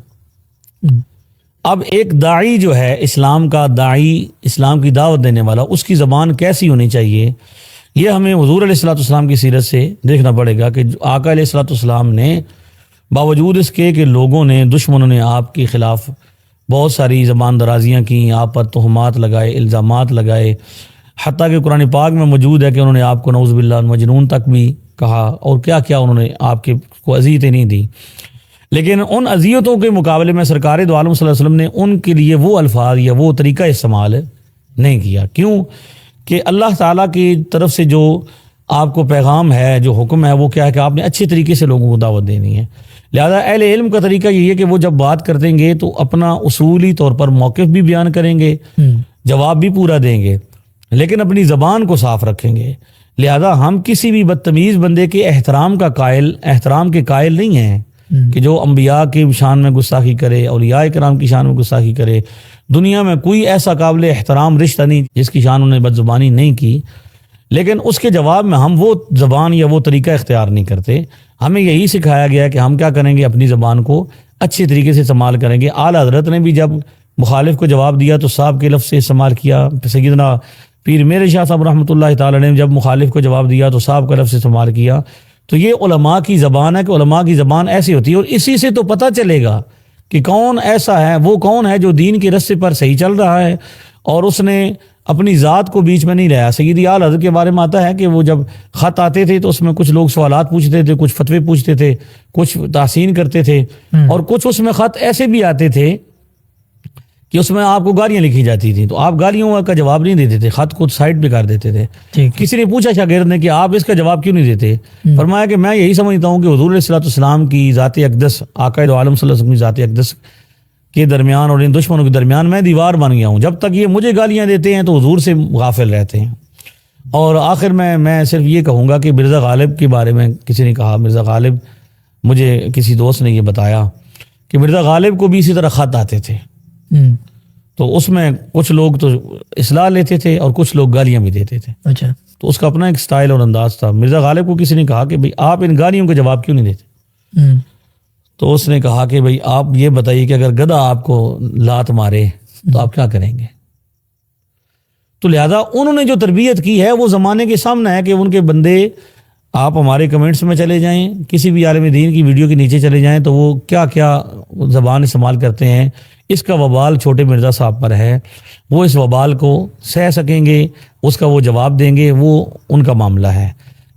اب ایک داعی جو ہے، اسلام کا داعی، اسلام کی دعوت دینے والا، اس کی زبان کیسی ہونی چاہیے، یہ ہمیں حضور علیہ الصلوۃ والسلام کی سیرت سے دیکھنا پڑے گا کہ آقا علیہ الصلوۃ والسلام نے باوجود اس کے کہ لوگوں نے، دشمنوں نے آپ کے خلاف بہت ساری زبان درازیاں کیں، آپ پر تہمات لگائے، الزامات لگائے، حتیٰ کہ قرآن پاک میں موجود ہے کہ انہوں نے آپ کو نعوذ باللہ مجنون تک بھی کہا، اور کیا کیا انہوں نے آپ کے کو اذیتیں نہیں دی، لیکن ان اذیتوں کے مقابلے میں سرکار دو عالم صلی اللہ علیہ وسلم نے ان کے لیے وہ الفاظ یا وہ طریقہ استعمال نہیں کیا۔ کیوں کہ اللہ تعالیٰ کی طرف سے جو آپ کو پیغام ہے، جو حکم ہے، وہ کیا ہے کہ آپ نے اچھے طریقے سے لوگوں کو دعوت دینی ہے۔ لہذا اہل علم کا طریقہ یہی ہے کہ وہ جب بات کر دیں گے تو اپنا اصولی طور پر موقف بھی بیان کریں گے، جواب بھی پورا دیں گے، لیکن اپنی زبان کو صاف رکھیں گے۔ لہذا ہم کسی بھی بدتمیز بندے کے احترام کے قائل نہیں ہیں کہ جو انبیاء کی شان میں گستاخی کرے، اولیاء کرام کی شان میں گستاخی کرے۔ دنیا میں کوئی ایسا قابل احترام رشتہ نہیں جس کی شان انہوں نے بد زبانی نہیں کی، لیکن اس کے جواب میں ہم وہ زبان یا وہ طریقہ اختیار نہیں کرتے۔ ہمیں یہی سکھایا گیا ہے کہ ہم کیا کریں گے، اپنی زبان کو اچھے طریقے سے استعمال کریں گے۔ اعلیٰ حضرت نے بھی جب مخالف کو جواب دیا تو صاحب کے لفظ سے استعمال کیا، سیدنا پیر میرے شاہ صاحب رحمۃ اللہ تعالی نے جب مخالف کو جواب دیا تو صاحب کا لفظ استعمال کیا۔ تو یہ علماء کی زبان ہے کہ علماء کی زبان ایسی ہوتی ہے، اور اسی سے تو پتہ چلے گا کہ کون ایسا ہے، وہ کون ہے جو دین کے رستے پر صحیح چل رہا ہے اور اس نے اپنی ذات کو بیچ میں نہیں لایا۔ سیدی اعلیٰ حضرت کے بارے میں آتا ہے کہ وہ جب خط آتے تھے تو اس میں کچھ لوگ سوالات پوچھتے تھے، کچھ فتوے پوچھتے تھے، کچھ تحسین کرتے تھے، اور کچھ اس میں خط ایسے بھی آتے تھے کہ اس میں آپ کو گالیاں لکھی جاتی تھیں، تو آپ گالیوں کا جواب نہیں دیتے تھے، خط کو سائڈ پہ کر دیتے تھے۔ کسی نے پوچھا شاگرد نے کہ آپ اس کا جواب کیوں نہیں دیتے؟ فرمایا کہ میں یہی سمجھتا ہوں کہ حضور علیہ الصلوۃ والسلام کی ذات اقدس، آقا دو عالم صلی اللہ علیہ وسلم کی ذات اقدس کے درمیان اور ان دشمنوں کے درمیان میں دیوار بن گیا ہوں، جب تک یہ مجھے گالیاں دیتے ہیں تو حضور سے غافل رہتے ہیں۔ اور آخر میں صرف یہ کہوں گا کہ مرزا غالب کے بارے میں کسی نے کہا، مرزا غالب، مجھے کسی دوست نے یہ بتایا کہ مرزا غالب کو بھی اسی طرح خط آتے تھے، تو اس میں کچھ لوگ تو اصلاح لیتے تھے اور کچھ لوگ گالیاں بھی دیتے تھے۔ اچھا، تو اس کا اپنا ایک سٹائل اور انداز تھا۔ مرزا غالب کو کسی نے کہا کہ بھئی آپ ان گالیوں کا جواب کیوں نہیں دیتے؟ تو اس نے کہا کہ بھئی آپ یہ بتائیے کہ اگر گدھا آپ کو لات مارے تو آپ کیا کریں گے؟ تو لہذا انہوں نے جو تربیت کی ہے وہ زمانے کے سامنے ہے کہ ان کے بندے، آپ ہمارے کمنٹس میں چلے جائیں، کسی بھی عالم دین کی ویڈیو کے نیچے چلے جائیں تو وہ کیا کیا زبان استعمال کرتے ہیں۔ اس کا وبال چھوٹے مرزا صاحب پر ہے، وہ اس وبال کو سہ سکیں گے، اس کا وہ جواب دیں گے، وہ ان کا معاملہ ہے۔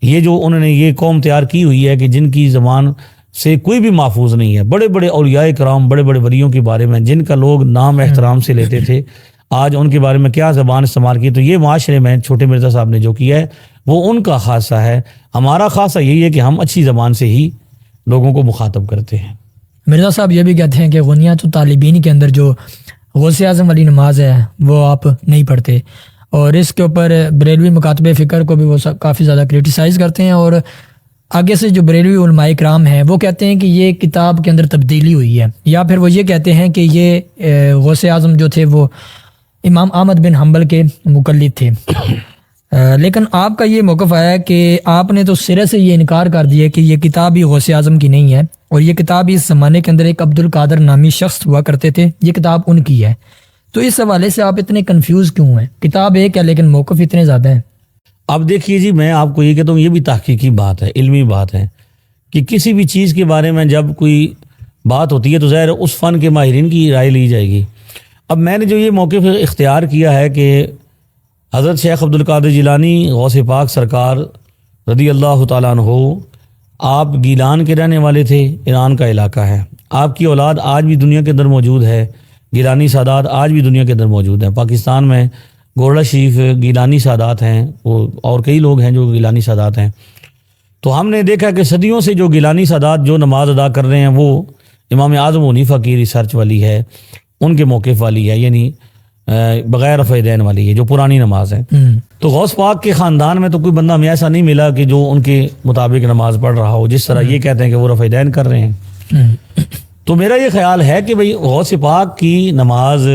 یہ جو انہوں نے یہ قوم تیار کی ہوئی ہے کہ جن کی زبان سے کوئی بھی محفوظ نہیں ہے، بڑے بڑے اولیاء کرام، بڑے بڑے ولیوں کے بارے میں جن کا لوگ نام احترام سے لیتے تھے، آج ان کے بارے میں کیا زبان استعمال کی۔ تو یہ معاشرے میں چھوٹے مرزا صاحب نے جو کیا ہے وہ ان کا خاصہ ہے۔ ہمارا خاصہ یہی ہے کہ ہم اچھی زبان سے ہی لوگوں کو مخاطب کرتے ہیں۔ مرزا صاحب یہ بھی کہتے ہیں کہ غنیات الطالبین کے اندر جو غوث اعظم والی نماز ہے وہ آپ نہیں پڑھتے، اور اس کے اوپر بریلوی مکاتب فکر کو بھی وہ کافی زیادہ کرٹیسائز کرتے ہیں، اور آگے سے جو بریلوی علماء کرام ہیں وہ کہتے ہیں کہ یہ کتاب کے اندر تبدیلی ہوئی ہے، یا پھر وہ یہ کہتے ہیں کہ یہ غوث اعظم جو تھے وہ امام احمد بن حنبل کے مقلد تھے۔ لیکن آپ کا یہ موقف آیا ہے کہ آپ نے تو سرے سے یہ انکار کر دیا کہ یہ کتاب ہی غوث اعظم کی نہیں ہے، اور یہ کتاب اس زمانے کے اندر ایک عبد القادر نامی شخص ہوا کرتے تھے، یہ کتاب ان کی ہے۔ تو اس حوالے سے آپ اتنے کنفیوز کیوں ہیں؟ کتاب ایک ہے لیکن موقف اتنے زیادہ ہیں۔ اب دیکھیے جی، میں آپ کو یہ کہتا ہوں، یہ بھی تحقیقی بات ہے، علمی بات ہے کہ کسی بھی چیز کے بارے میں جب کوئی بات ہوتی ہے تو ظاہر اس فن کے ماہرین کی رائے لی جائے گی۔ اب میں نے جو یہ موقف اختیار کیا ہے کہ حضرت شیخ عبدالقادر جیلانی غوث پاک سرکار رضی اللہ تعالیٰ عنہ، آپ گیلان کے رہنے والے تھے، ایران کا علاقہ ہے۔ آپ کی اولاد آج بھی دنیا کے اندر موجود ہے، گیلانی سادات آج بھی دنیا کے اندر موجود ہیں۔ پاکستان میں گورڑا شریف گیلانی سادات ہیں، وہ اور کئی لوگ ہیں جو گیلانی سادات ہیں۔ تو ہم نے دیکھا کہ صدیوں سے جو گیلانی سادات جو نماز ادا کر رہے ہیں وہ امام اعظم حنیفہ کی ریسرچ والی ہے، ان کے موقف والی ہے، یعنی بغیر رفع دین والی ہے، جو پرانی نماز ہے۔ تو غوث پاک کے خاندان میں تو کوئی بندہ ہمیں ایسا نہیں ملا کہ جو ان کے مطابق نماز پڑھ رہا ہو، جس طرح یہ کہتے ہیں کہ وہ رفع دین کر رہے ہیں۔ تو میرا یہ خیال ہے کہ بھئی غوث پاک کی نماز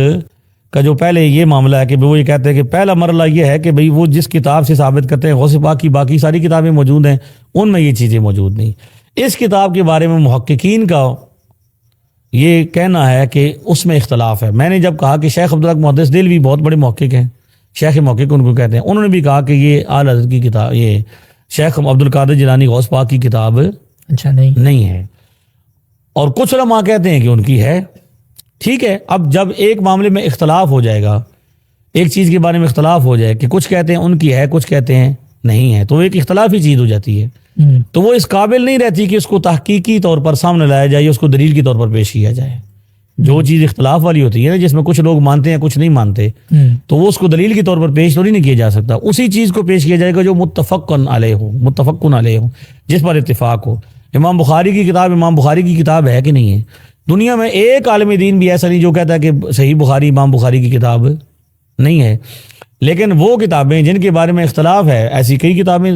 کا جو پہلے یہ معاملہ ہے کہ وہ یہ کہتے ہیں کہ پہلا مرحلہ یہ ہے کہ بھئی وہ جس کتاب سے ثابت کرتے ہیں غوث پاک کی باقی ساری کتابیں موجود ہیں، ان میں یہ چیزیں موجود نہیں۔ اس کتاب کے بارے میں محققین کا یہ کہنا ہے کہ اس میں اختلاف ہے۔ میں نے جب کہا کہ شیخ عبدالحق محدث دہلوی بہت بڑے محقق ہیں، شیخ محقق ان کو کہتے ہیں، انہوں نے بھی کہا کہ یہ اعلی حضرت کی کتاب، یہ شیخ عبدالقادر جیلانی غوث پاک کی کتاب اچھا نہیں ہے، اور کچھ علماء کہتے ہیں کہ ان کی ہے۔ ٹھیک ہے، اب جب ایک معاملے میں اختلاف ہو جائے گا، ایک چیز کے بارے میں اختلاف ہو جائے کہ کچھ کہتے ہیں ان کی ہے، کچھ کہتے ہیں نہیں ہے، تو ایک اختلافی چیز ہو جاتی ہے، تو وہ اس قابل نہیں رہتی کہ اس کو تحقیقی طور پر سامنے لایا جائے، اس کو دلیل کے طور پر پیش کیا جائے۔ جو چیز اختلاف والی ہوتی ہے نا، جس میں کچھ لوگ مانتے ہیں کچھ نہیں مانتے، تو وہ اس کو دلیل کے طور پر پیش تو نہیں کیا جا سکتا، اسی چیز کو پیش کیا جائے گا جو متفقن علیہ ہو، جس پر اتفاق ہو۔ امام بخاری کی کتاب امام بخاری کی کتاب ہے کہ نہیں ہے؟ دنیا میں ایک عالم دین بھی ایسا نہیں جو کہتا ہے کہ صحیح بخاری امام بخاری کی کتاب نہیں ہے، لیکن وہ کتابیں جن کے بارے میں اختلاف ہے، ایسی کئی کتابیں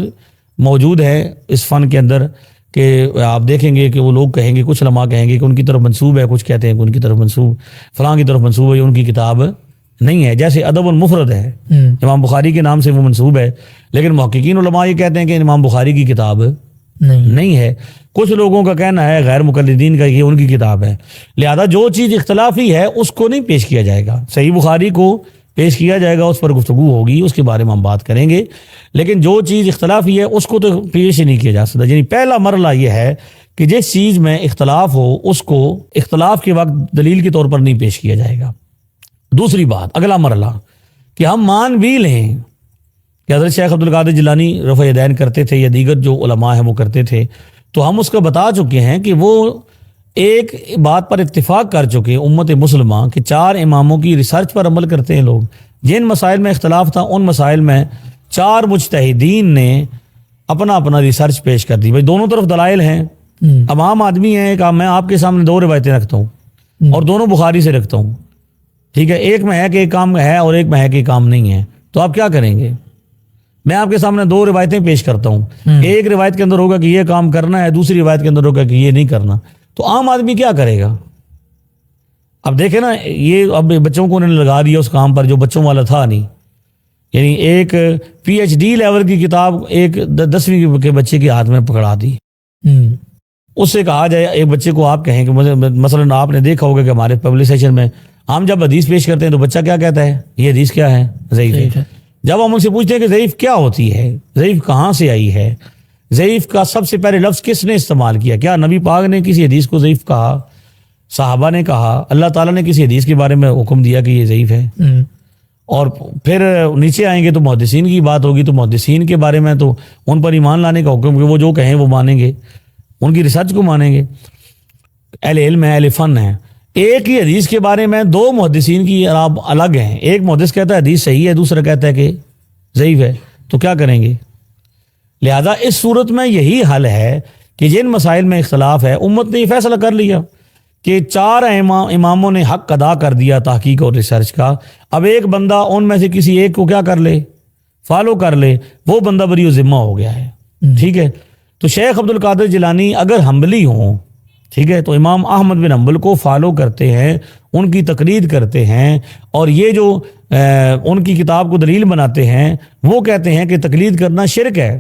موجود ہیں اس فن کے اندر کہ آپ دیکھیں گے کہ وہ لوگ کہیں گے، کچھ علماء کہیں گے کہ ان کی طرف منسوب ہے، کچھ کہتے ہیں کہ ان کی طرف منسوب فلاں کی طرف منسوب ہے، ان کی کتاب نہیں ہے۔ جیسے ادب المفرد ہے، امام بخاری کے نام سے وہ منسوب ہے، لیکن محققین علماء یہ کہتے ہیں کہ امام بخاری کی کتاب نہیں ہے۔ کچھ لوگوں کا کہنا ہے غیر مقلدین کا کہ ان کی کتاب ہے۔ لہذا جو چیز اختلافی ہے اس کو نہیں پیش کیا جائے گا، صحیح بخاری کو پیش کیا جائے گا، اس پر گفتگو ہوگی، اس کے بارے میں ہم بات کریں گے، لیکن جو چیز اختلافی ہے اس کو تو پیش ہی نہیں کیا جا سکتا۔ یعنی پہلا مرحلہ یہ ہے کہ جس چیز میں اختلاف ہو اس کو اختلاف کے وقت دلیل کے طور پر نہیں پیش کیا جائے گا۔ دوسری بات، اگلا مرحلہ کہ ہم مان بھی لیں کہ حضرت شیخ عبدالقادر جیلانی رفع دین کرتے تھے یا دیگر جو علماء ہیں وہ کرتے تھے، تو ہم اس کو بتا چکے ہیں کہ وہ ایک بات پر اتفاق کر چکے امت مسلمہ کہ 4 اماموں کی ریسرچ پر عمل کرتے ہیں لوگ۔ جن مسائل میں اختلاف تھا ان مسائل میں 4 مجتہدین نے اپنا اپنا ریسرچ پیش کر دی۔ بھائی دونوں طرف دلائل ہیں، اب عام آدمی ہیں کہ میں آپ کے سامنے 2 روایتیں رکھتا ہوں اور دونوں بخاری سے رکھتا ہوں، ٹھیک ہے، ایک میں ہے کہ ایک کام ہے اور ایک میں ہے کہ کام نہیں ہے، تو آپ کیا کریں گے؟ میں آپ کے سامنے 2 روایتیں پیش کرتا ہوں، ایک روایت کے اندر ہوگا کہ یہ کام کرنا ہے، دوسری روایت کے اندر ہوگا کہ یہ نہیں کرنا، تو عام آدمی کیا کرے گا؟ اب دیکھیں نا، یہ اب بچوں کو انہوں نے لگا دیا اس کام پر جو بچوں والا تھا نہیں، یعنی ایک پی ایچ ڈی لیول کی کتاب ایک 10ویں کے بچے کے ہاتھ میں پکڑا دی۔ اس سے کہا جائے ایک بچے کو آپ کہیں کہ مثلا آپ نے دیکھا ہوگا کہ ہمارے پبلک سیشن میں ہم جب حدیث پیش کرتے ہیں تو بچہ کیا کہتا ہے؟ یہ حدیث کیا ہے؟ ضعیف ہے۔ جب ہم ان سے پوچھتے ہیں کہ ضعیف کیا ہوتی ہے، ضعیف کہاں سے آئی ہے، ضعیف کا سب سے پہلے لفظ کس نے استعمال کیا؟ کیا نبی پاک نے کسی حدیث کو ضعیف کہا؟ صحابہ نے کہا؟ اللہ تعالیٰ نے کسی حدیث کے بارے میں حکم دیا کہ یہ ضعیف ہے؟ اور پھر نیچے آئیں گے تو محدثین کی بات ہوگی، تو محدثین کے بارے میں تو ان پر ایمان لانے کا حکم کہ وہ جو کہیں وہ مانیں گے، ان کی ریسرچ کو مانیں گے، اہل علم ہے، اہل فن ہے۔ ایک ہی حدیث کے بارے میں 2 محدثین کی الگ ہیں، ایک محدث کہتا ہے حدیث صحیح ہے، دوسرا کہتا ہے کہ ضعیف ہے، تو کیا کریں گے؟ لہذا اس صورت میں یہی حل ہے کہ جن مسائل میں اختلاف ہے، امت نے یہ فیصلہ کر لیا کہ 4 اماموں نے حق ادا کر دیا تحقیق اور ریسرچ کا، اب ایک بندہ ان میں سے کسی ایک کو کیا کر لے؟ فالو کر لے، وہ بندہ بری و ذمہ ہو گیا ہے، ٹھیک ہے۔ تو شیخ عبدالقادر جیلانی اگر حنبلی ہوں، ٹھیک ہے، تو امام احمد بن حنبل کو فالو کرتے ہیں، ان کی تقلید کرتے ہیں، اور یہ جو ان کی کتاب کو دلیل بناتے ہیں وہ کہتے ہیں کہ تقلید کرنا شرک ہے۔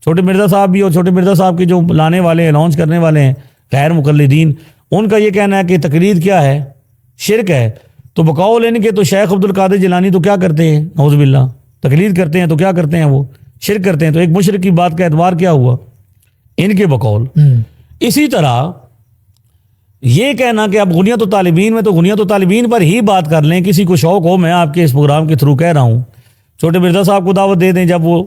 چھوٹے مرزا صاحب بھی اور چھوٹے مرزا صاحب کے جو لانے والے ہیں، لانچ کرنے والے ہیں غیر مقلدین، ان کا یہ کہنا ہے کہ تقلید کیا ہے؟ شرک ہے۔ تو بقول ان کے تو شیخ عبد القادر جیلانی تو کیا کرتے ہیں؟ نعوذ باللہ تقلید کرتے ہیں. تو کیا کرتے ہیں؟ وہ شرک کرتے ہیں. تو ایک مشرک کی بات کا اعتبار کیا ہوا ان کے بقول. اسی طرح یہ کہنا کہ اب غنیت الطالبین میں تو غنیت الطالبین پر ہی بات کر لیں. کسی کو شوق ہو, میں آپ کے اس پروگرام کے تھرو کہہ رہا ہوں, چھوٹے مرزا صاحب کو دعوت دے دیں, جب وہ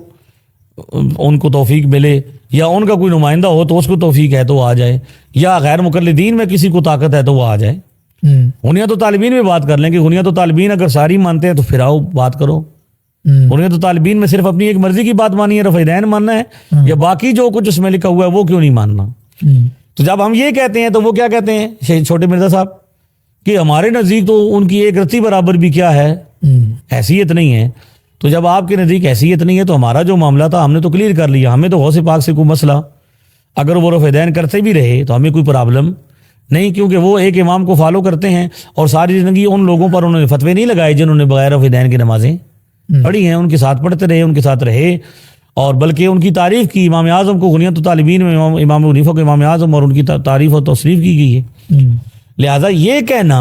ان کو توفیق ملے, یا ان کا کوئی نمائندہ ہو تو اس کو توفیق ہے تو وہ آ جائے, یا غیر مقلدین میں کسی کو طاقت ہے تو وہ آ جائے. غنیت الطالبین میں بات کر لیں کہ غنیت الطالبین اگر ساری مانتے ہیں تو پھر آؤ بات کرو. غنیت الطالبین میں صرف اپنی ایک مرضی کی بات مانی ہے, رفع دین ماننا ہے, یا باقی جو کچھ اس میں لکھا ہوا ہے وہ کیوں نہیں ماننا؟ تو جب ہم یہ کہتے ہیں تو وہ کیا کہتے ہیں چھوٹے مرزا صاحب کہ ہمارے نزدیک تو ان کی ایک رتی برابر بھی کیا ہے, حیثیت نہیں ہے. تو جب آپ کے نزدیک حیثیت نہیں ہے تو ہمارا جو معاملہ تھا ہم نے تو کلیئر کر لیا. ہمیں تو غوث پاک سے کوئی مسئلہ اگر وہ رفع دین کرتے بھی رہے تو ہمیں کوئی پرابلم نہیں, کیونکہ وہ ایک امام کو فالو کرتے ہیں اور ساری زندگی ان لوگوں پر انہوں نے فتوے نہیں لگائے جنہوں نے بغیر رفع دین کی نمازیں پڑھی ہیں. ان کے ساتھ پڑھتے رہے, ان کے ساتھ رہے, اور بلکہ ان کی تعریف کی. امام اعظم کو غنیت الطالبین میں امام حنیفہ کو امام اعظم اور ان کی تعریف اور تصریف کی گئی ہے. لہذا یہ کہنا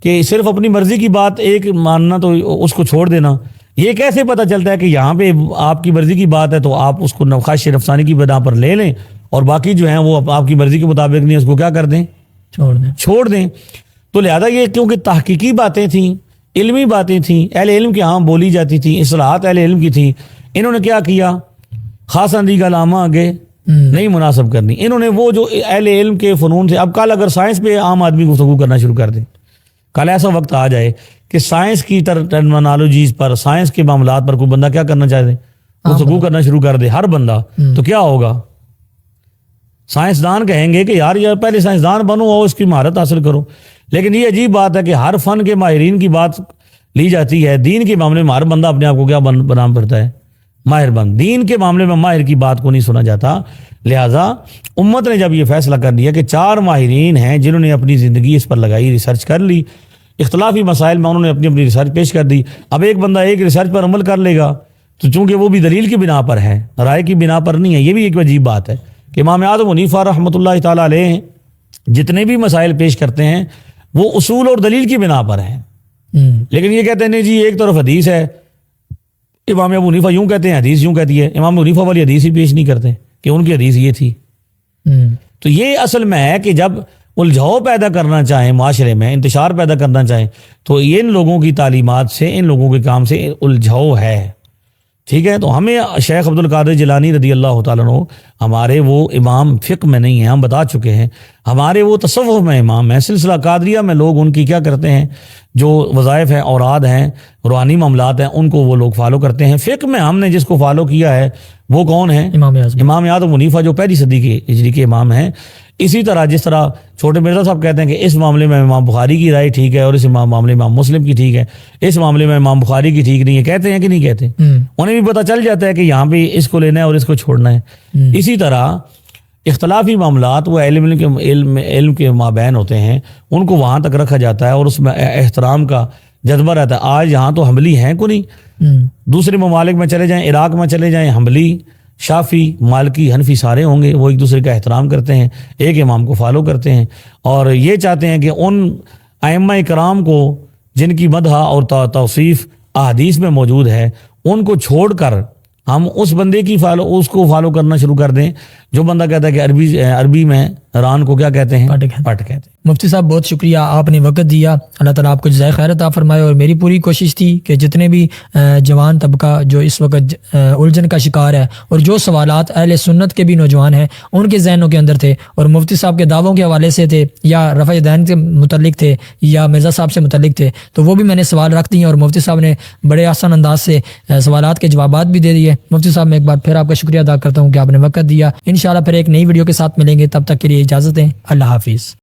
کہ صرف اپنی مرضی کی بات ایک ماننا تو اس کو چھوڑ دینا, یہ کیسے پتہ چلتا ہے کہ یہاں پہ آپ کی مرضی کی بات ہے تو آپ اس کو خواہش نفسانی کی بنا پر لے لیں, اور باقی جو ہیں وہ آپ کی مرضی کے مطابق نہیں, اس کو کیا کر دیں؟ چھوڑ دیں. تو لہذا یہ کیونکہ تحقیقی باتیں تھیں, علمی باتیں تھیں, اہل علم کے ہاں بولی جاتی تھیں, اصلاحات اہل علم کی تھیں, انہوں نے کیا کیا؟ خاص اندی کا علامہ آگے نہیں مناسب کرنی. انہوں نے وہ جو اہل علم کے فنون تھے, اب کل اگر سائنس پہ عام آدمی گفتگو کرنا شروع کر دیں, کل ایسا وقت آ جائے کہ سائنس کی ٹرمنالوجیز پر, سائنس کے معاملات پر کوئی بندہ کیا کرنا چاہے, گفتگو کرنا شروع کر دے, ہر بندہ, تو کیا ہوگا؟ سائنسدان کہیں گے کہ یار پہلے سائنسدان بنو اور اس کی مہارت حاصل کرو. لیکن یہ عجیب بات ہے کہ ہر فن کے ماہرین کی بات لی جاتی ہے, دین کے معاملے میں ہر بندہ اپنے آپ کو کیا بنا پڑتا ہے؟ ماہر بن. دین کے معاملے میں ماہر کی بات کو نہیں سنا جاتا. لہٰذا امت نے جب یہ فیصلہ کر دیا کہ 4 ماہرین ہیں جنہوں نے اپنی زندگی اس پر لگائی, ریسرچ کر لی, اختلافی مسائل میں انہوں نے اپنی ریسرچ پیش کر دی. اب ایک بندہ ایک ریسرچ پر عمل کر لے گا تو چونکہ وہ بھی دلیل کی بنا پر ہے, رائے کی بنا پر نہیں ہے. یہ بھی ایک عجیب بات ہے کہ امام اعظم حنیفہ رحمۃ اللہ تعالیٰ علیہ جتنے بھی مسائل پیش کرتے ہیں وہ اصول اور دلیل کی بنا پر ہیں. لیکن یہ کہتے ہیں نہیں جی ایک طرف حدیث ہے, امام ابو حنیفہ یوں کہتے ہیں, حدیث یوں کہتی ہے. امام حنیفہ والی حدیث ہی پیش نہیں کرتے کہ ان کی حدیث یہ تھی. تو یہ اصل میں ہے کہ جب الجھاؤ پیدا کرنا چاہیں معاشرے میں, انتشار پیدا کرنا چاہیں, تو یہ ان لوگوں کی تعلیمات سے, ان لوگوں کے کام سے الجھاؤ ہے. ٹھیک ہے, تو ہمیں شیخ عبد القادر جیلانی رضی اللہ تعالیٰ عنہ ہمارے وہ امام فقہ میں نہیں ہیں, ہم بتا چکے ہیں. ہمارے وہ تصوف میں امام ہیں. سلسلہ قادریہ میں لوگ ان کی کیا کرتے ہیں, جو وظائف ہیں, اوراد ہیں, روحانی معاملات ہیں, ان کو وہ لوگ فالو کرتے ہیں. فقہ میں ہم نے جس کو فالو کیا ہے وہ کون ہے؟ امام اعظم حنیفہ, جو پہلی صدی کے ہجری کے امام ہیں. اسی طرح جس طرح چھوٹے مرزا صاحب کہتے ہیں کہ اس معاملے میں امام بخاری کی رائے ٹھیک ہے اور اس معاملے میں امام مسلم کی ٹھیک ہے, اس معاملے میں امام بخاری کی ٹھیک نہیں ہے, کہتے ہیں کہ نہیں کہتے؟ انہیں بھی پتہ چل جاتا ہے کہ یہاں پہ اس کو لینا ہے اور اس کو چھوڑنا ہے. اسی طرح اختلافی معاملات وہ علم کے مابین ہوتے ہیں, ان کو وہاں تک رکھا جاتا ہے اور اس میں احترام کا جذبہ رہتا ہے. آج یہاں تو حنبلی ہیں کو نہیں, دوسرے ممالک میں چلے جائیں, عراق میں چلے جائیں, حنبلی, شافی, مالکی, حنفی سارے ہوں گے. وہ ایک دوسرے کا احترام کرتے ہیں, ایک امام کو فالو کرتے ہیں, اور یہ چاہتے ہیں کہ ان ائمہ کرام کو جن کی مدح اور توصیف احادیث میں موجود ہے ان کو چھوڑ کر ہم اس بندے کی اس کو فالو کرنا شروع کر دیں جو بندہ کہتا ہے کہ عربی میں ران کو کیا کہتے ہیں؟ پٹ کہتے ہیں. مفتی صاحب بہت شکریہ, آپ نے وقت دیا, اللہ تعالیٰ آپ کو جزائے خیر عطا فرمائے. اور میری پوری کوشش تھی کہ جتنے بھی جوان طبقہ جو اس وقت الجھن کا شکار ہے اور جو سوالات اہل سنت کے بھی نوجوان ہیں ان کے ذہنوں کے اندر تھے اور مفتی صاحب کے دعووں کے حوالے سے تھے یا رفع دین سے متعلق تھے یا مرزا صاحب سے متعلق تھے, تو وہ بھی میں نے سوال رکھ دیے اور مفتی صاحب نے بڑے آسان انداز سے سوالات کے جوابات بھی دے دیے. مفتی صاحب میں ایک بار پھر آپ کا شکریہ ادا کرتا ہوں کہ آپ نے وقت دیا. انشاءاللہ پھر ایک نئی ویڈیو کے ساتھ ملیں گے, تب تک کے لیے اجازت دیں. اللہ حافظ.